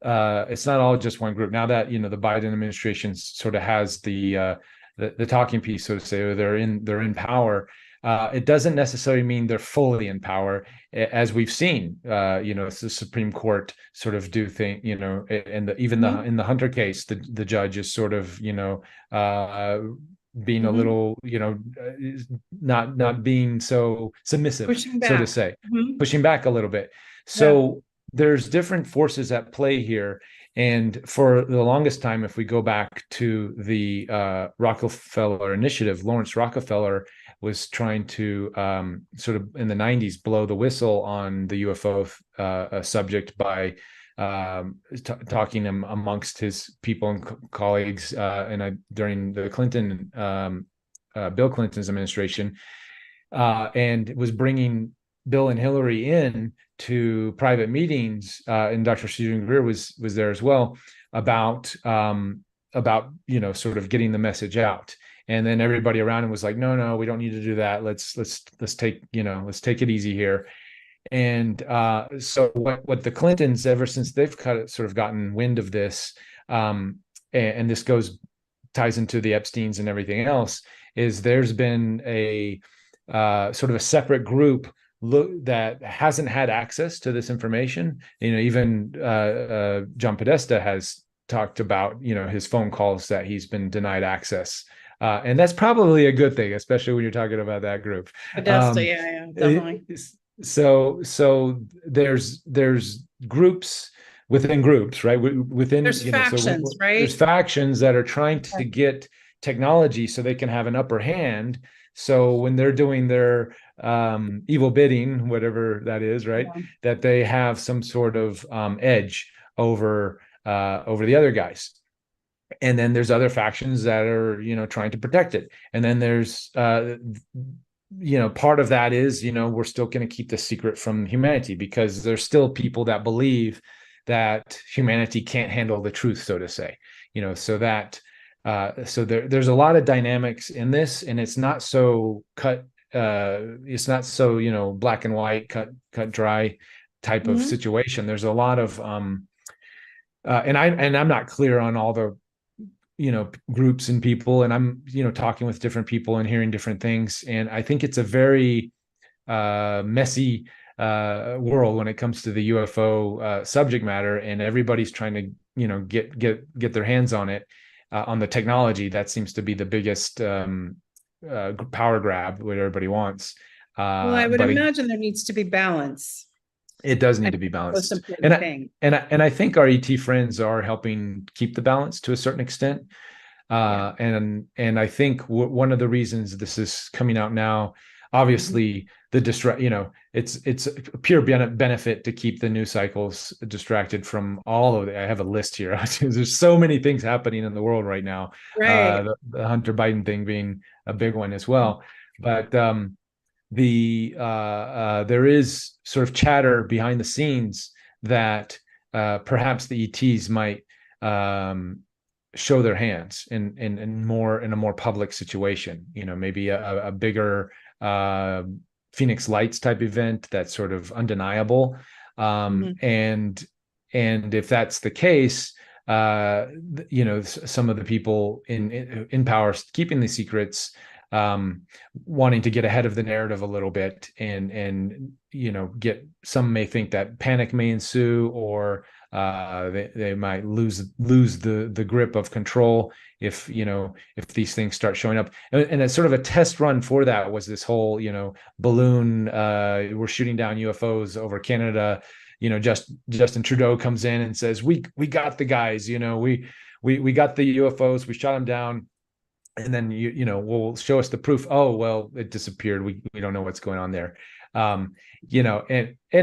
just one group. Now that, the Biden administration sort of has the talking piece, so to say, or they're in power. It doesn't necessarily mean they're fully in power, as we've seen. It's the Supreme Court sort of do thing, and in the Hunter case, the judge is sort of, being a little, not being so submissive, so to say, pushing back a little bit. So there's different forces at play here. And for the longest time, if we go back to the Rockefeller Initiative, Lawrence Rockefeller was trying to sort of in the 90s blow the whistle on the UFO subject by talking amongst his people and colleagues during the Bill Clinton's administration, and was bringing Bill and Hillary in to private meetings, and Dr. Stephen Greer was there as well, about sort of getting the message out. And then everybody around him was like, no, we don't need to do that. Let's take it easy here. And so what the Clintons, ever since they've sort of gotten wind of this, and this ties into the Epsteins and everything else, is there's been a sort of a separate group that hasn't had access to this information. Even John Podesta has talked about, his phone calls that he's been denied access. And that's probably a good thing, especially when you're talking about that group. Podesta, yeah, definitely. So there's groups within groups, right? Within there's factions, right? There's factions that are trying to get technology so they can have an upper hand. So when they're doing their evil bidding, whatever that is, right, that they have some sort of edge over the other guys. And then there's other factions that are, trying to protect it. And then there's, part of that is, we're still going to keep the secret from humanity, because there's still people that believe that humanity can't handle the truth, so to say, so that. So there's a lot of dynamics in this, and it's not so cut it's not so, black and white, cut dry type of Mhm. situation. There's a lot of and I'm not clear on all the groups and people, and I'm talking with different people and hearing different things, and I think it's a very messy world when it comes to the UFO subject matter, and everybody's trying to get their hands on it, on the technology. That seems to be the biggest power grab, what everybody wants. Well, I would but imagine there needs to be balance. it does need I to be think that's the balanced, most important thing. and I think our ET friends are helping keep the balance to a certain extent. And I think one of the reasons this is coming out now, obviously the it's a pure benefit to keep the news cycles distracted from all of it. I have a list here. There's so many things happening in the world right now. Right. The Hunter Biden thing being a big one as well. But there is sort of chatter behind the scenes that perhaps the ETs might show their hands in a more public situation. Maybe a bigger Phoenix Lights type event that's sort of undeniable. And if that's the case, some of the people in power keeping the secrets, wanting to get ahead of the narrative a little bit, and get, some may think that panic may ensue, or they might lose the grip of control if these things start showing up. And as sort of a test run for that was this whole balloon, we're shooting down UFOs over Canada. Justin Trudeau comes in and says, we got the guys, we got the UFOs, we shot them down. And then will show us the proof. Oh, well, it disappeared. We don't know what's going on there. And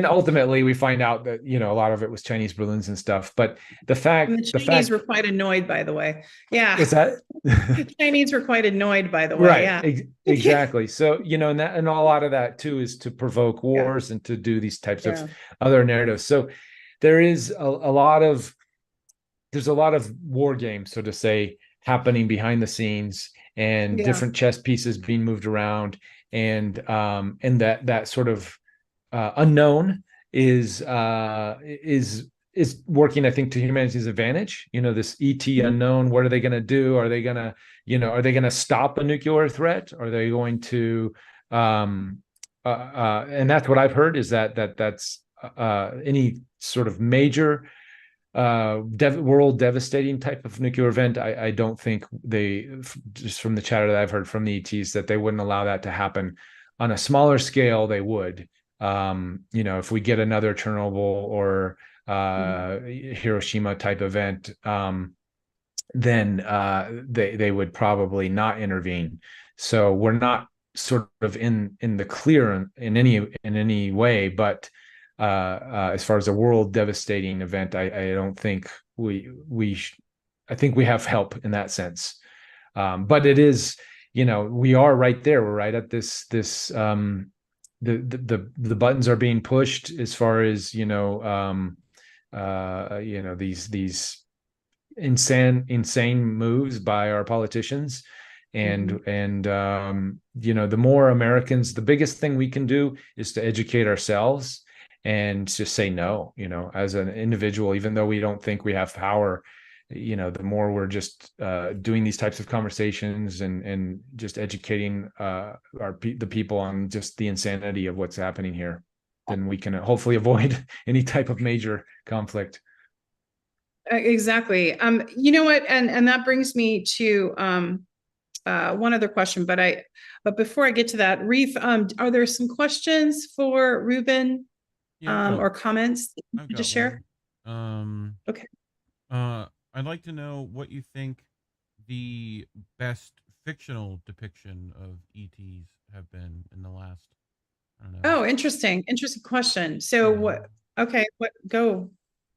ultimately we find out that a lot of it was Chinese balloons and stuff. But the Chinese were quite annoyed, by the way. Yeah. What's that? The Chinese were quite annoyed, by the way. Right. Yeah. Exactly. So and a lot of that too is to provoke wars and to do these types of other narratives. So there is a lot of war games, so to say, happening behind the scenes, and different chess pieces being moved around, and that sort of unknown is working, I think, to humanity's advantage. This ET unknown. What are they going to do? Are they going to stop a nuclear threat? Are they going to and that's what I've heard, is that's any sort of major world devastating type of nuclear event. I don't think just from the chatter that I've heard from the ETs, that they wouldn't allow that to happen. On a smaller scale, they would. If we get another Chernobyl or Hiroshima type event, then they would probably not intervene. So we're not sort of in the clear in any way, but as far as a world devastating event, I don't think I think we have help in that sense. But it is, we are right there. We're right at this the buttons are being pushed as far as these insane moves by our politicians. And the more Americans, the biggest thing we can do is to educate ourselves and just say no, as an individual, even though we don't think we have power. The more we're just doing these types of conversations and just educating the people on just the insanity of what's happening here, then we can hopefully avoid any type of major conflict. Exactly. You know what? And that brings me to one other question, but before I get to that, Reef, are there some questions for Reuben, or comments to share? Okay. I'd like to know what you think the best fictional depiction of ETs have been in the last, I don't know. Oh, interesting question. So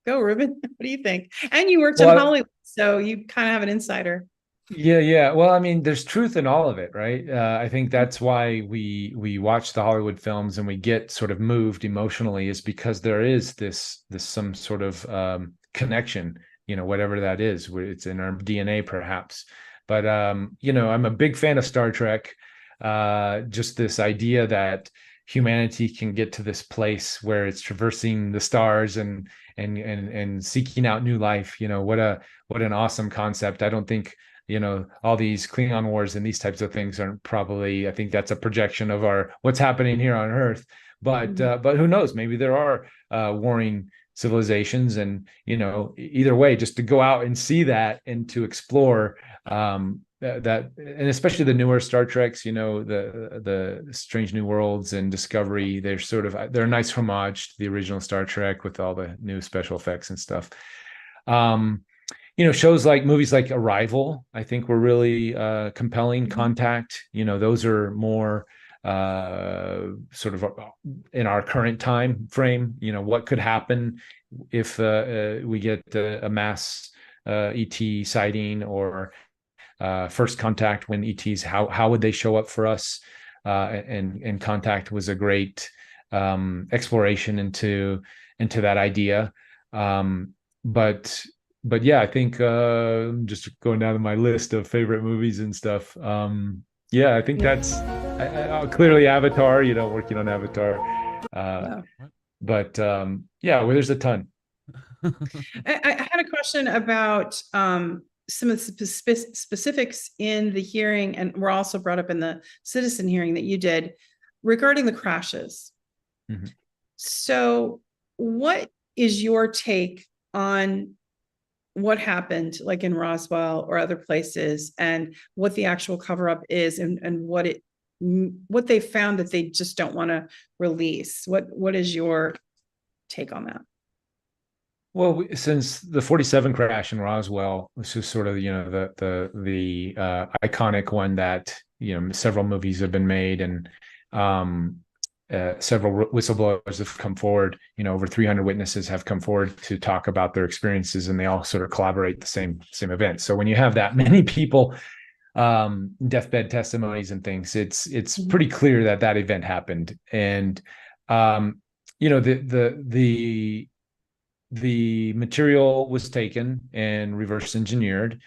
go Reuben. What do you think? And you worked in Hollywood, so you kind of have an insider. Yeah. Well, I mean, there's truth in all of it, right? I think that's why we watch the Hollywood films and we get sort of moved emotionally, is because there is this some sort of connection, whatever that is. It's in our DNA, perhaps. But I'm a big fan of Star Trek. just this idea that humanity can get to this place where it's traversing the stars and seeking out new life. What an awesome concept. I don't think all these Klingon wars and these types of things aren't probably, I think that's a projection of what's happening here on Earth. But who knows? Maybe there are warring civilizations, and either way, just to go out and see that and to explore that, and especially the newer Star Treks, the Strange New Worlds and Discovery, they're a nice homage to the original Star Trek with all the new special effects and stuff. Shows like movies like Arrival, I think were really compelling. Contact, those are more sort of in our current time frame. What could happen if we get a mass ET sighting, or First Contact, when ETs, how would they show up for us? And Contact was a great exploration into that idea. But yeah, I think just going down to my list of favorite movies and stuff. I think that's clearly Avatar, working on Avatar. But well, there's a ton. I had a question about some of the specifics in the hearing, and were also brought up in the citizen hearing that you did regarding the crashes. Mm-hmm. So what is your take on what happened, like in Roswell or other places, and what the actual cover-up is, and what they found that they just don't want to release? What is your take on that? Well, since the 47 crash in Roswell, which is sort of the iconic one that several movies have been made, and several whistleblowers have come forward. Over 300 witnesses have come forward to talk about their experiences, and they all sort of collaborate the same event. So when you have that many people, deathbed testimonies and things, it's pretty clear that event happened. And the material was taken and reverse engineered.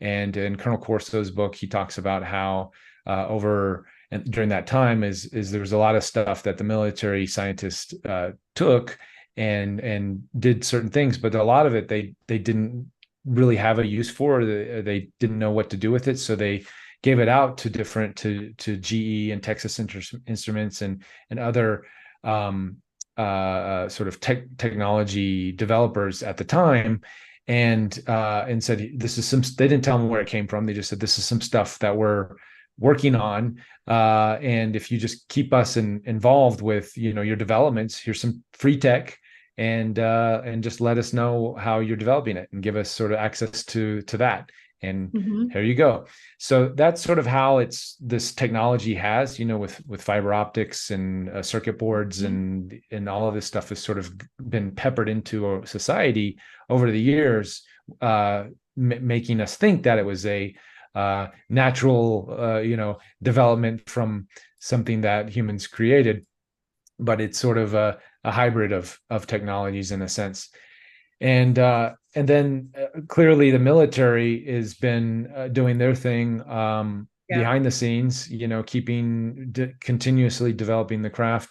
And in Colonel Corso's book, he talks about how and during that time is there was a lot of stuff that the military scientists took and did certain things, but a lot of it they didn't really have a use for. They didn't know what to do with it, so they gave it out to GE and Texas Instruments and other sort of technology developers at the time, and said, this is they didn't tell them where it came from. They just said, this is some stuff that we're working on, and if you just keep us involved with your developments, here's some free tech, and just let us know how you're developing it and give us sort of access to that, and here you go. So that's sort of how this technology has, with fiber optics and circuit boards and all of this stuff has sort of been peppered into our society over the years, making us think that it was a natural development from something that humans created, but it's sort of a hybrid of technologies in a sense. And then clearly the military has been doing their thing behind the scenes, continuously developing the craft.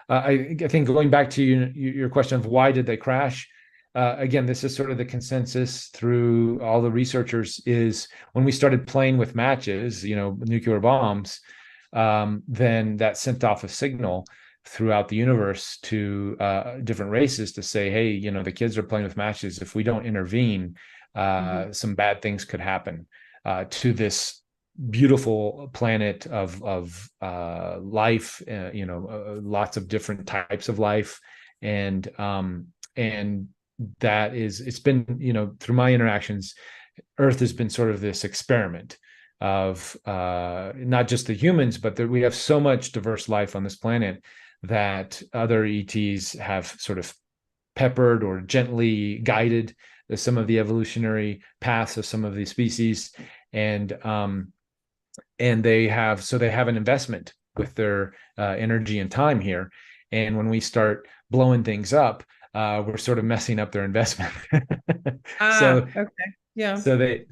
I think going back to your question of why did they crash, again, this is sort of the consensus through all the researchers, is when we started playing with matches, nuclear bombs, then that sent off a signal throughout the universe to different races to say, hey, the kids are playing with matches. If we don't intervene, some bad things could happen to this beautiful planet of life, lots of different types of life. And that is, it's been, through my interactions, Earth has been sort of this experiment of not just the humans, but that we have so much diverse life on this planet that other ETs have sort of peppered or gently guided some of the evolutionary paths of some of these species, and they have an investment with their energy and time here. And when we start blowing things up, we're sort of messing up their investment. Okay. Yeah. So they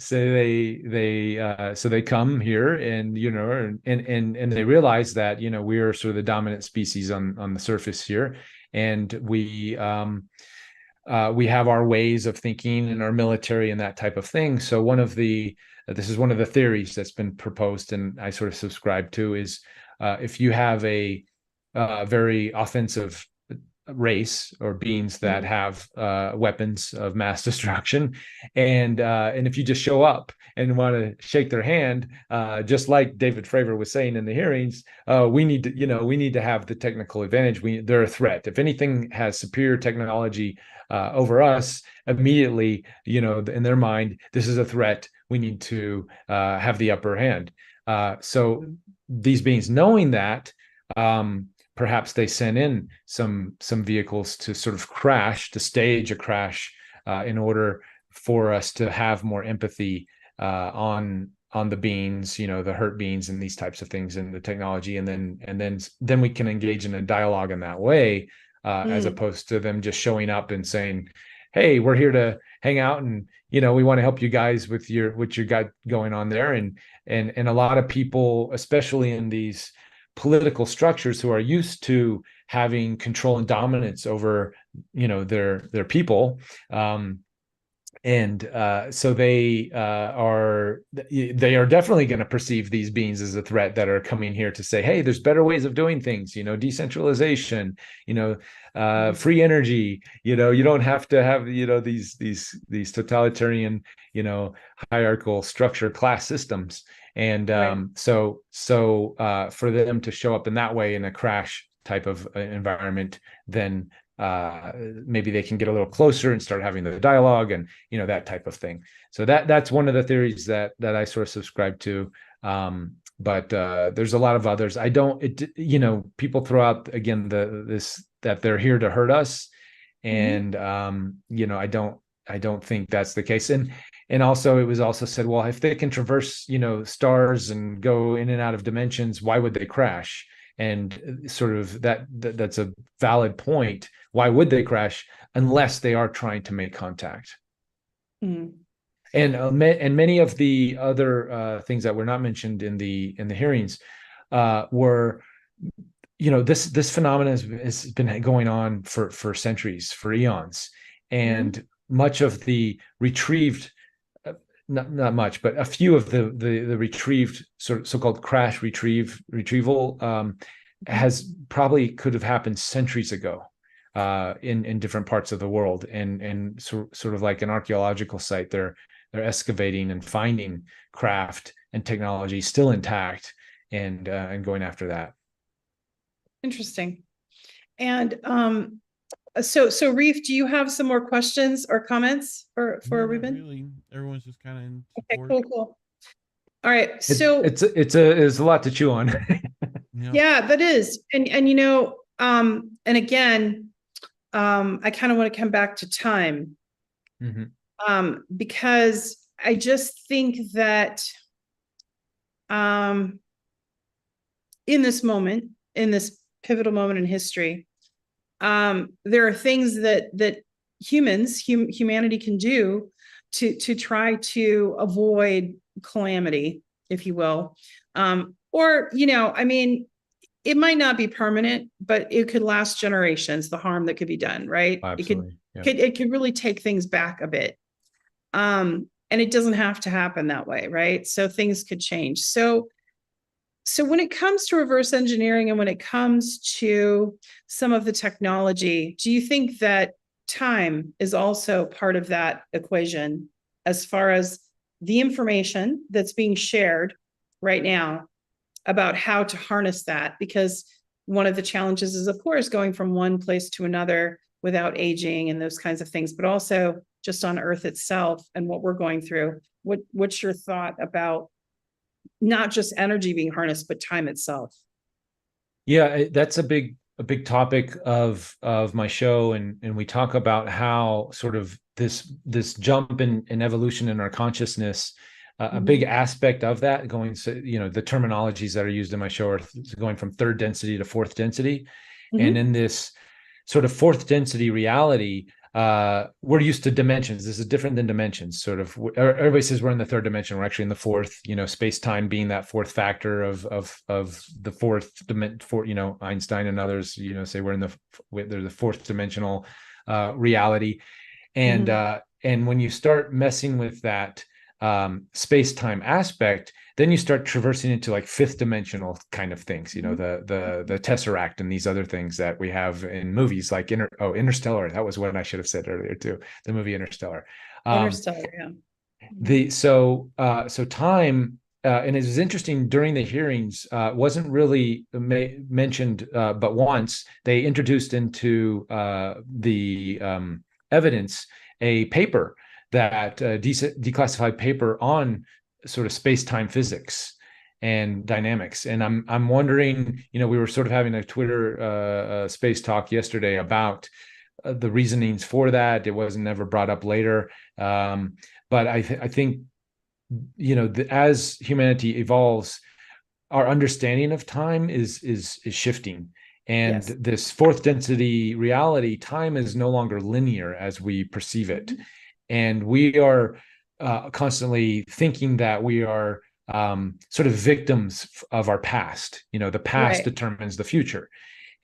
come here, and and they realize that we're sort of the dominant species on the surface here, and we have our ways of thinking and our military and that type of thing. So this is one of the theories that's been proposed, and I sort of subscribe to, is if you have a very offensive race or beings that have weapons of mass destruction, and if you just show up and want to shake their hand, just like David Fravor was saying in the hearings, we need to have the technical advantage. They're a threat. If anything has superior technology over us, immediately, in their mind, this is a threat. We need to have the upper hand. So these beings, knowing that, perhaps they sent in some vehicles to sort of stage a crash, in order for us to have more empathy on the beings, the hurt beings and these types of things, and the technology, and then we can engage in a dialogue in that way, as opposed to them just showing up and saying, hey, we're here to hang out, and we want to help you guys with what you got going on there. And a lot of people, especially in these political structures, who are used to having control and dominance over their people, so they are definitely going to perceive these beings as a threat that are coming here to say, hey, there's better ways of doing things, decentralization, free energy, you don't have to have these totalitarian, hierarchical structure class systems. And so for them to show up in that way, in a crash type of environment, then maybe they can get a little closer and start having the dialogue, and that type of thing. So that's one of the theories that I sort of subscribe to. But there's a lot of others. People throw out again this that they're here to hurt us, and I don't think that's the case. And also, it was also said, well, if they can traverse, stars and go in and out of dimensions, why would they crash? And sort of that's a valid point. Why would they crash unless they are trying to make contact? And many of the other things that were not mentioned in the hearings were, this phenomenon has been going on for centuries, for eons, and much of the retrieved, not much, but a few of the retrieved so-called crash retrieval has probably could have happened centuries ago in different parts of the world, and sort of like an archaeological site, they're excavating and finding craft and technology still intact, and going after that. Interesting. And so Reef, do you have some more questions or comments for Reuben? Really, everyone's just kind of in support. Okay, cool. All right, so it's a lot to chew on. Yeah, that is, and and again, I kind of want to come back to time, because I just think that in this moment, in this pivotal moment in history, there are things that humanity can do to try to avoid calamity, if you will. Or, it might not be permanent, but it could last generations, the harm that could be done, right? Absolutely. It could really take things back a bit. And it doesn't have to happen that way, right? So things could change. So when it comes to reverse engineering, and when it comes to some of the technology, do you think that time is also part of that equation, as far as the information that's being shared right now about how to harness that? Because one of the challenges is, of course, going from one place to another without aging and those kinds of things, but also just on Earth itself and what we're going through. What's your thought about not just energy being harnessed, but time itself? Yeah, that's a big topic of my show, and we talk about how sort of this jump in evolution in our consciousness, a big aspect of that, going, the terminologies that are used in my show are going from third density to fourth density, and in this sort of fourth density reality, we're used to dimensions. This is different than dimensions. Sort of, everybody says we're in the third dimension. We're actually in the fourth. Space-time being that fourth factor of the fourth dimension. Einstein and others, say we're in the fourth dimensional reality, and when you start messing with that space-time aspect, then you start traversing into like fifth dimensional kind of things, the Tesseract and these other things that we have in movies like Interstellar. That was what I should have said earlier too, the movie Interstellar. So time, and it was interesting during the hearings, wasn't really mentioned, but once they introduced into the evidence a paper, that declassified paper on sort of space-time physics and dynamics. And I'm wondering, we were sort of having a Twitter space talk yesterday about the reasonings for that. It wasn't never brought up later. But I think, as humanity evolves, our understanding of time is shifting. And this fourth density reality, time is no longer linear as we perceive it. And we are constantly thinking that we are sort of victims of our past. The past determines the future.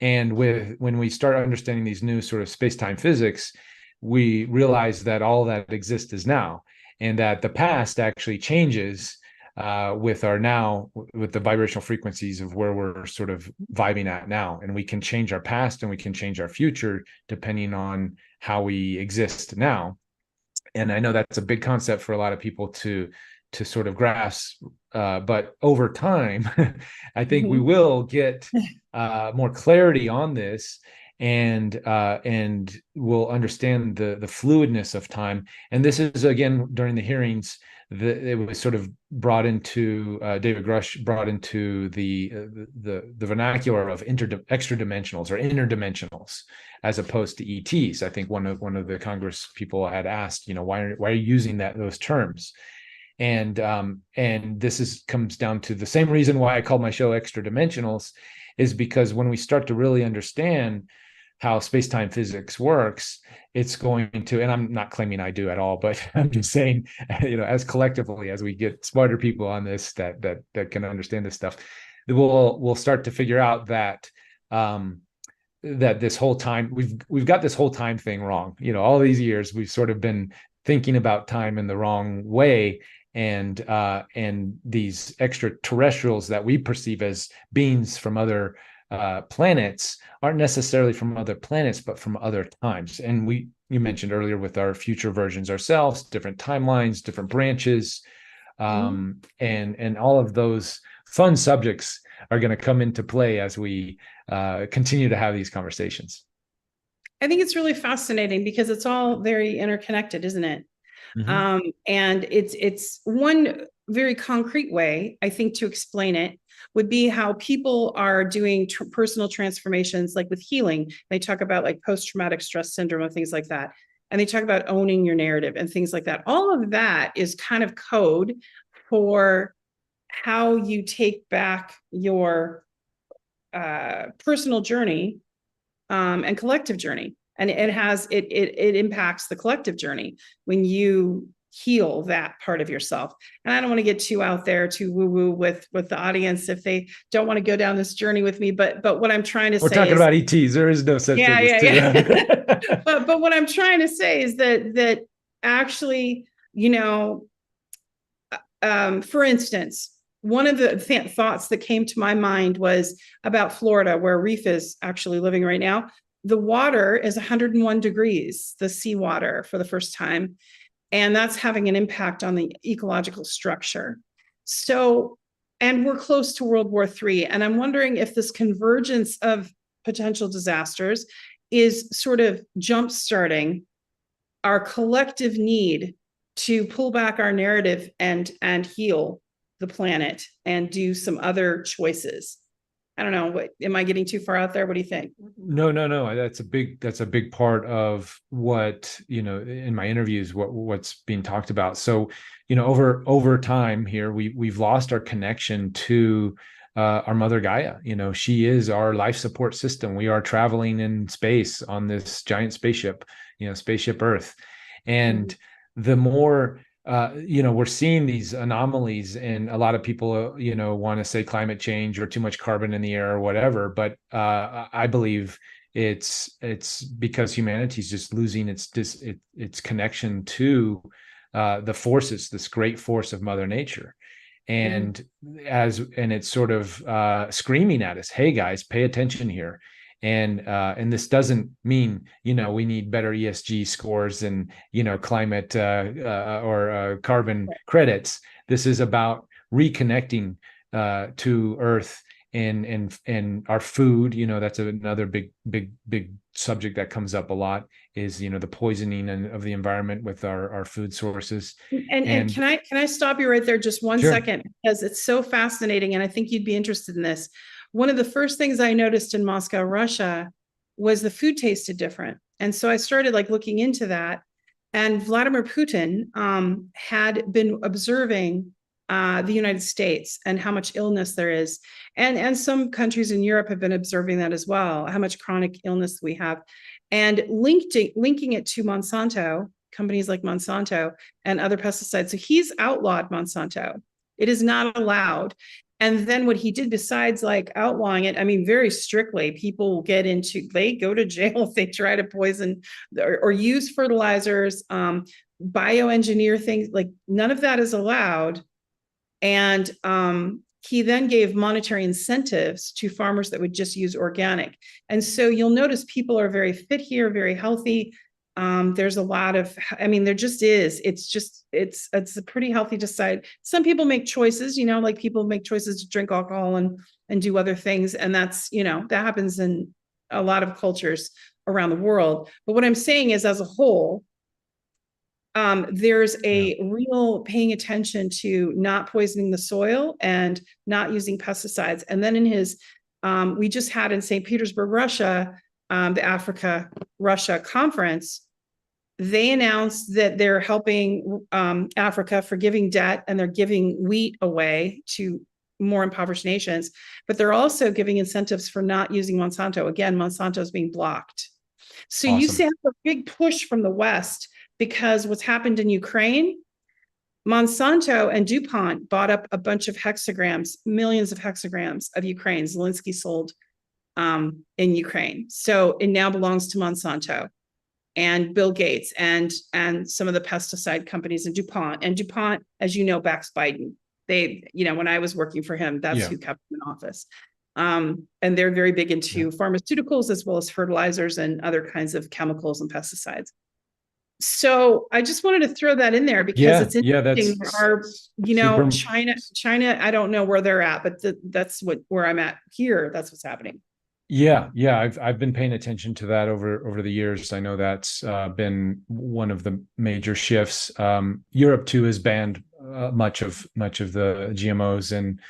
And when we start understanding these new sort of space-time physics, we realize that all that exists is now, and that the past actually changes with the vibrational frequencies of where we're sort of vibing at now. And we can change our past and we can change our future depending on how we exist now. And I know that's a big concept for a lot of people to sort of grasp, but over time, I think we will get more clarity on this, and we'll understand the fluidness of time. And this is, again, during the hearings, it was sort of brought into David Grush brought into the vernacular of extra dimensionals or interdimensionals, as opposed to ETs. I think one of the Congress people had asked, why are you using those terms? And this comes down to the same reason why I called my show Extra Dimensionals, is because when we start to really understand how space-time physics works, it's going to, and I'm not claiming I do at all, but I'm just saying, as collectively, as we get smarter people on this that can understand this stuff, we'll start to figure out that that this whole time we've got this whole time thing wrong. All these years we've sort of been thinking about time in the wrong way, and these extraterrestrials that we perceive as beings from other planets aren't necessarily from other planets, but from other times. And you mentioned earlier with our future versions ourselves, different timelines, different branches, and all of those fun subjects are going to come into play as we continue to have these conversations. I think it's really fascinating because it's all very interconnected, isn't it? And it's one very concrete way, I think, to explain it would be how people are doing personal transformations, like with healing. They talk about like post-traumatic stress syndrome and things like that. And they talk about owning your narrative and things like that. All of that is kind of code for how you take back your personal journey and collective journey. And it impacts the collective journey when you heal that part of yourself. And I don't want to get too out there, too woo-woo with the audience if they don't want to go down this journey with me. But what I'm trying to say, we're talking about ETs. There is no such thing as but what I'm trying to say is that actually, for instance, one of the thoughts that came to my mind was about Florida, where Reef is actually living right now. The water is 101 degrees, the seawater, for the first time. And that's having an impact on the ecological structure. So, and we're close to World War III. And I'm wondering if this convergence of potential disasters is sort of jump-starting our collective need to pull back our narrative and heal the planet and do some other choices. I don't know. Am I getting too far out there? What do you think? No. That's a big part of what, in my interviews, what's being talked about. So, over time here, we've lost our connection to our mother Gaia. She is our life support system. We are traveling in space on this giant spaceship, spaceship Earth. And the more we're seeing these anomalies, and a lot of people, want to say climate change or too much carbon in the air or whatever. But I believe it's because humanity is just losing its connection to the forces, this great force of Mother Nature. And it's sort of screaming at us, hey guys, pay attention here. And this doesn't mean, we need better ESG scores and, climate or carbon credits. This is about reconnecting to Earth and our food. That's another big subject that comes up a lot, is, the poisoning of the environment with our food sources. And can I stop you right there just one Sure. second, because it's so fascinating, and I think you'd be interested in this. One of the first things I noticed in Moscow, Russia, was the food tasted different. And so I started looking into that. And Vladimir Putin had been observing the United States and how much illness there is. And some countries in Europe have been observing that as well, how much chronic illness we have. And linking it to Monsanto, companies like Monsanto and other pesticides. So he's outlawed Monsanto. It is not allowed. And then what he did, besides outlawing it, very strictly, people they go to jail if they try to poison or use fertilizers, bioengineer things, none of that is allowed. And he then gave monetary incentives to farmers that would just use organic. And so you'll notice people are very fit here, very healthy. There's a lot of, there just is, it's a pretty healthy decide. Some people make choices, people make choices to drink alcohol and do other things. And that's, that happens in a lot of cultures around the world. But what I'm saying is, as a whole, there's a real paying attention to not poisoning the soil and not using pesticides. And then in his, we just had in St. Petersburg, Russia, the Africa-Russia conference, they announced that they're helping Africa, forgiving debt, and they're giving wheat away to more impoverished nations, but they're also giving incentives for not using Monsanto. Again, Monsanto is being blocked. So Awesome. You see a big push from the West, because what's happened in Ukraine, Monsanto and DuPont bought up a bunch of hexagrams, millions of hexagrams of Ukraine. Zelensky sold in Ukraine. So it now belongs to Monsanto and Bill Gates and some of the pesticide companies and DuPont. And DuPont, as you know, backs Biden. They, when I was working for him, that's who kept him in office. And they're very big into pharmaceuticals as well as fertilizers and other kinds of chemicals and pesticides. So I just wanted to throw that in there because it's interesting. China, I don't know where they're at, but that's where I'm at here. That's what's happening. Yeah. I've been paying attention to that over the years. I know that's been one of the major shifts. Europe too has banned much of the GMOs and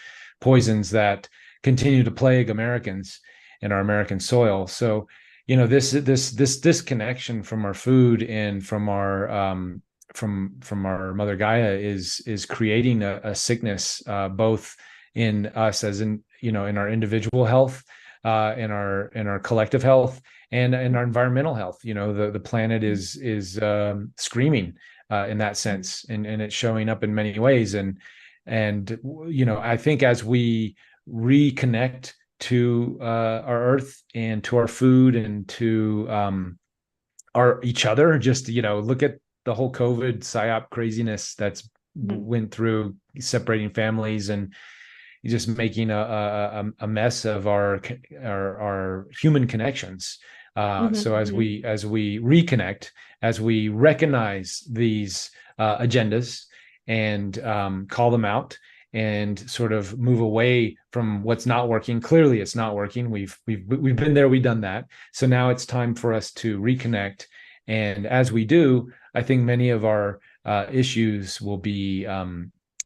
poisons that continue to plague Americans and our American soil. So, this disconnection from our food and from our from our mother Gaia is creating a sickness both in us as in our individual health, in our collective health, and in our environmental health. The planet is screaming in that sense, and it's showing up in many ways. And I think as we reconnect to our earth and to our food and to our each other, just look at the whole COVID psyop craziness that's went through, separating families and just making a mess of our human connections. So as we reconnect, as we recognize these agendas and call them out and sort of move away from what's not working. Clearly it's not working. We've been there, we've done that. So now it's time for us to reconnect. And as we do, I think many of our issues will be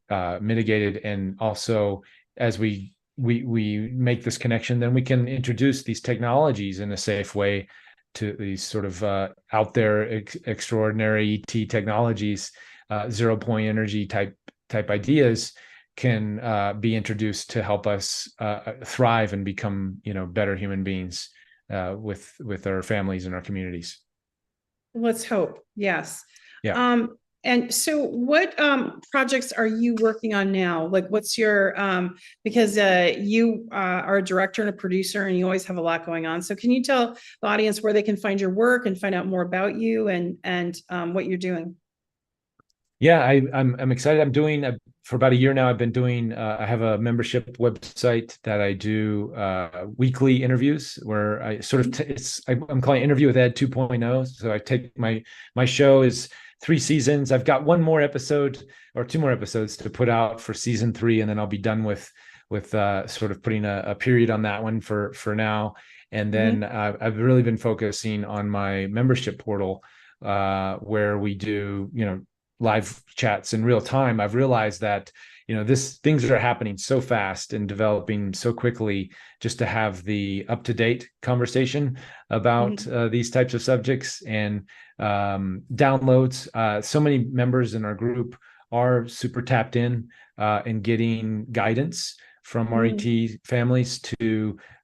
mitigated. And also as we make this connection, then we can introduce these technologies in a safe way to these sort of out there extraordinary ET technologies, 0 point energy type ideas can be introduced to help us thrive and become, better human beings with our families and our communities. Let's hope. Yes. Yeah. And so what projects are you working on now? Like what's your, because you are a director and a producer and you always have a lot going on. So can you tell the audience where they can find your work and find out more about you and what you're doing? Yeah, I'm excited. I'm doing for about a year now. I've been doing. I have a membership website that I do weekly interviews where I sort of I'm calling Interview with Ed 2.0. So I take my show is 3 seasons. I've got 1 more episode or 2 more episodes to put out for season 3, and then I'll be done with sort of putting a period on that one for now. And then I've really been focusing on my membership portal where we do live chats in real time. I've realized that things are happening so fast and developing so quickly, just to have the up-to-date conversation about these types of subjects and downloads. So many members in our group are super tapped in and getting guidance from our ET families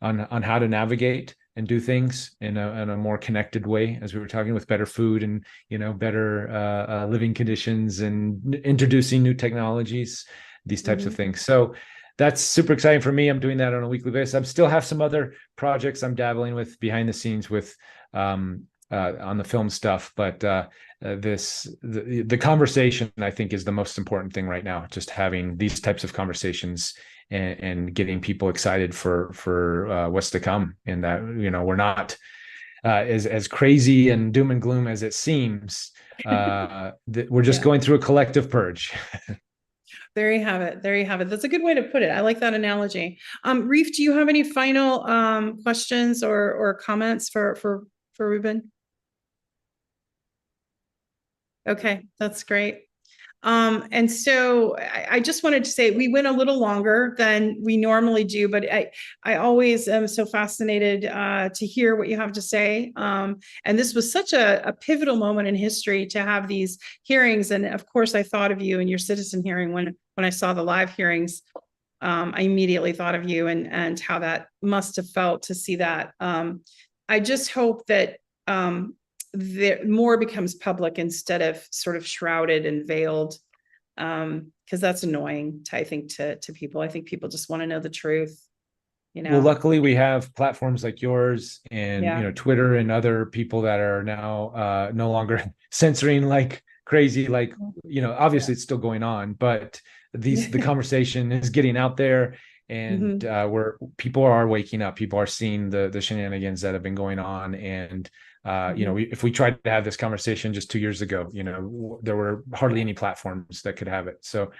on how to navigate and do things in a more connected way, as we were talking, with better food and better living conditions and introducing new technologies, these types of things. So that's super exciting for me. I'm doing that on a weekly basis. I still have some other projects I'm dabbling with behind the scenes with on the film stuff, but the conversation, I think, is the most important thing right now. Just having these types of conversations and getting people excited for what's to come, and that we're not as crazy and doom and gloom as it seems. We're just going through a collective purge. There you have it. There you have it. That's a good way to put it. I like that analogy. Reif, do you have any final questions or comments for Reuben? Okay, that's great. And so I just wanted to say we went a little longer than we normally do, but I always am so fascinated to hear what you have to say. And this was such a pivotal moment in history to have these hearings. And of course, I thought of you and your citizen hearing when I saw the live hearings. I immediately thought of you and how that must have felt to see that. I just hope that more becomes public instead of sort of shrouded and veiled, because that's annoying to people. I think people just want to know the truth. Well, luckily we have platforms like yours and Twitter and other people that are now no longer censoring like crazy. Like obviously it's still going on, but the conversation is getting out there, and where people are waking up. People are seeing the shenanigans that have been going on, and if we tried to have this conversation just 2 years ago, there were hardly any platforms that could have it. So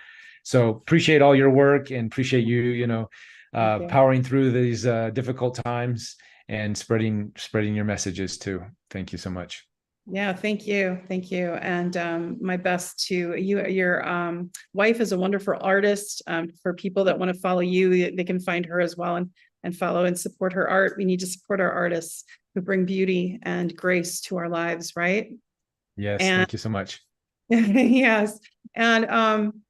appreciate all your work and appreciate you, powering through these difficult times and spreading your messages too. Thank you so much. Yeah, thank you. Thank you. And my best to you. Your wife is a wonderful artist. For people that want to follow you, they can find her as well and follow and support her art. We need to support our artists who bring beauty and grace to our lives, right? Yes, thank you so much. Yes. And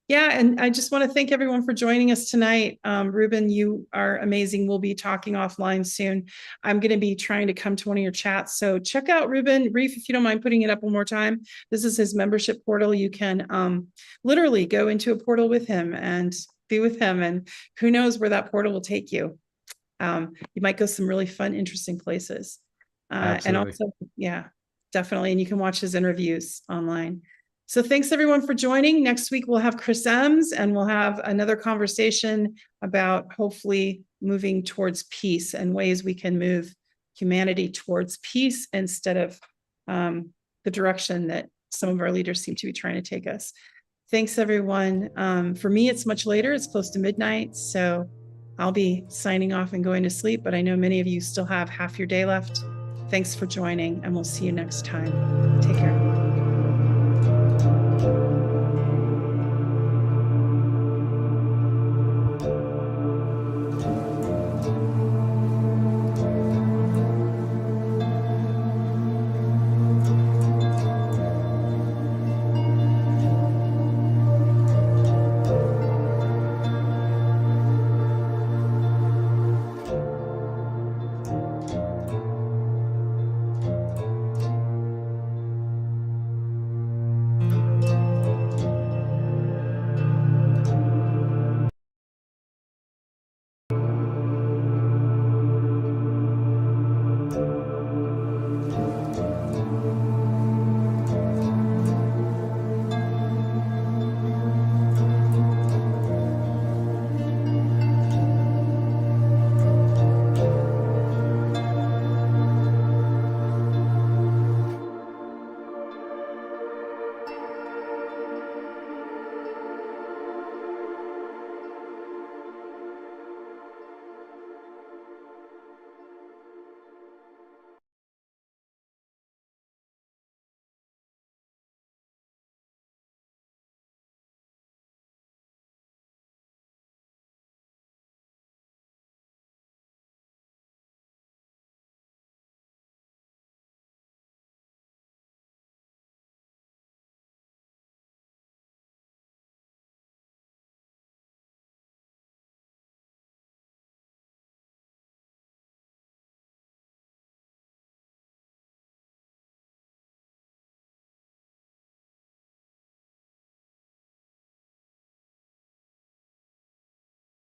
and I just want to thank everyone for joining us tonight. Reuben, you are amazing. We'll be talking offline soon. I'm going to be trying to come to one of your chats. So check out Reuben. Reif, if you don't mind putting it up one more time. This is his membership portal. You can literally go into a portal with him and be with him. And who knows where that portal will take you. You might go some really fun, interesting places. And also, definitely. And you can watch his interviews online. So thanks everyone for joining. Next week, we'll have Chris Ems and we'll have another conversation about hopefully moving towards peace and ways we can move humanity towards peace instead of the direction that some of our leaders seem to be trying to take us. Thanks everyone. For me, it's much later. It's close to midnight. So I'll be signing off and going to sleep, but I know many of you still have half your day left. Thanks for joining, and we'll see you next time. Take care.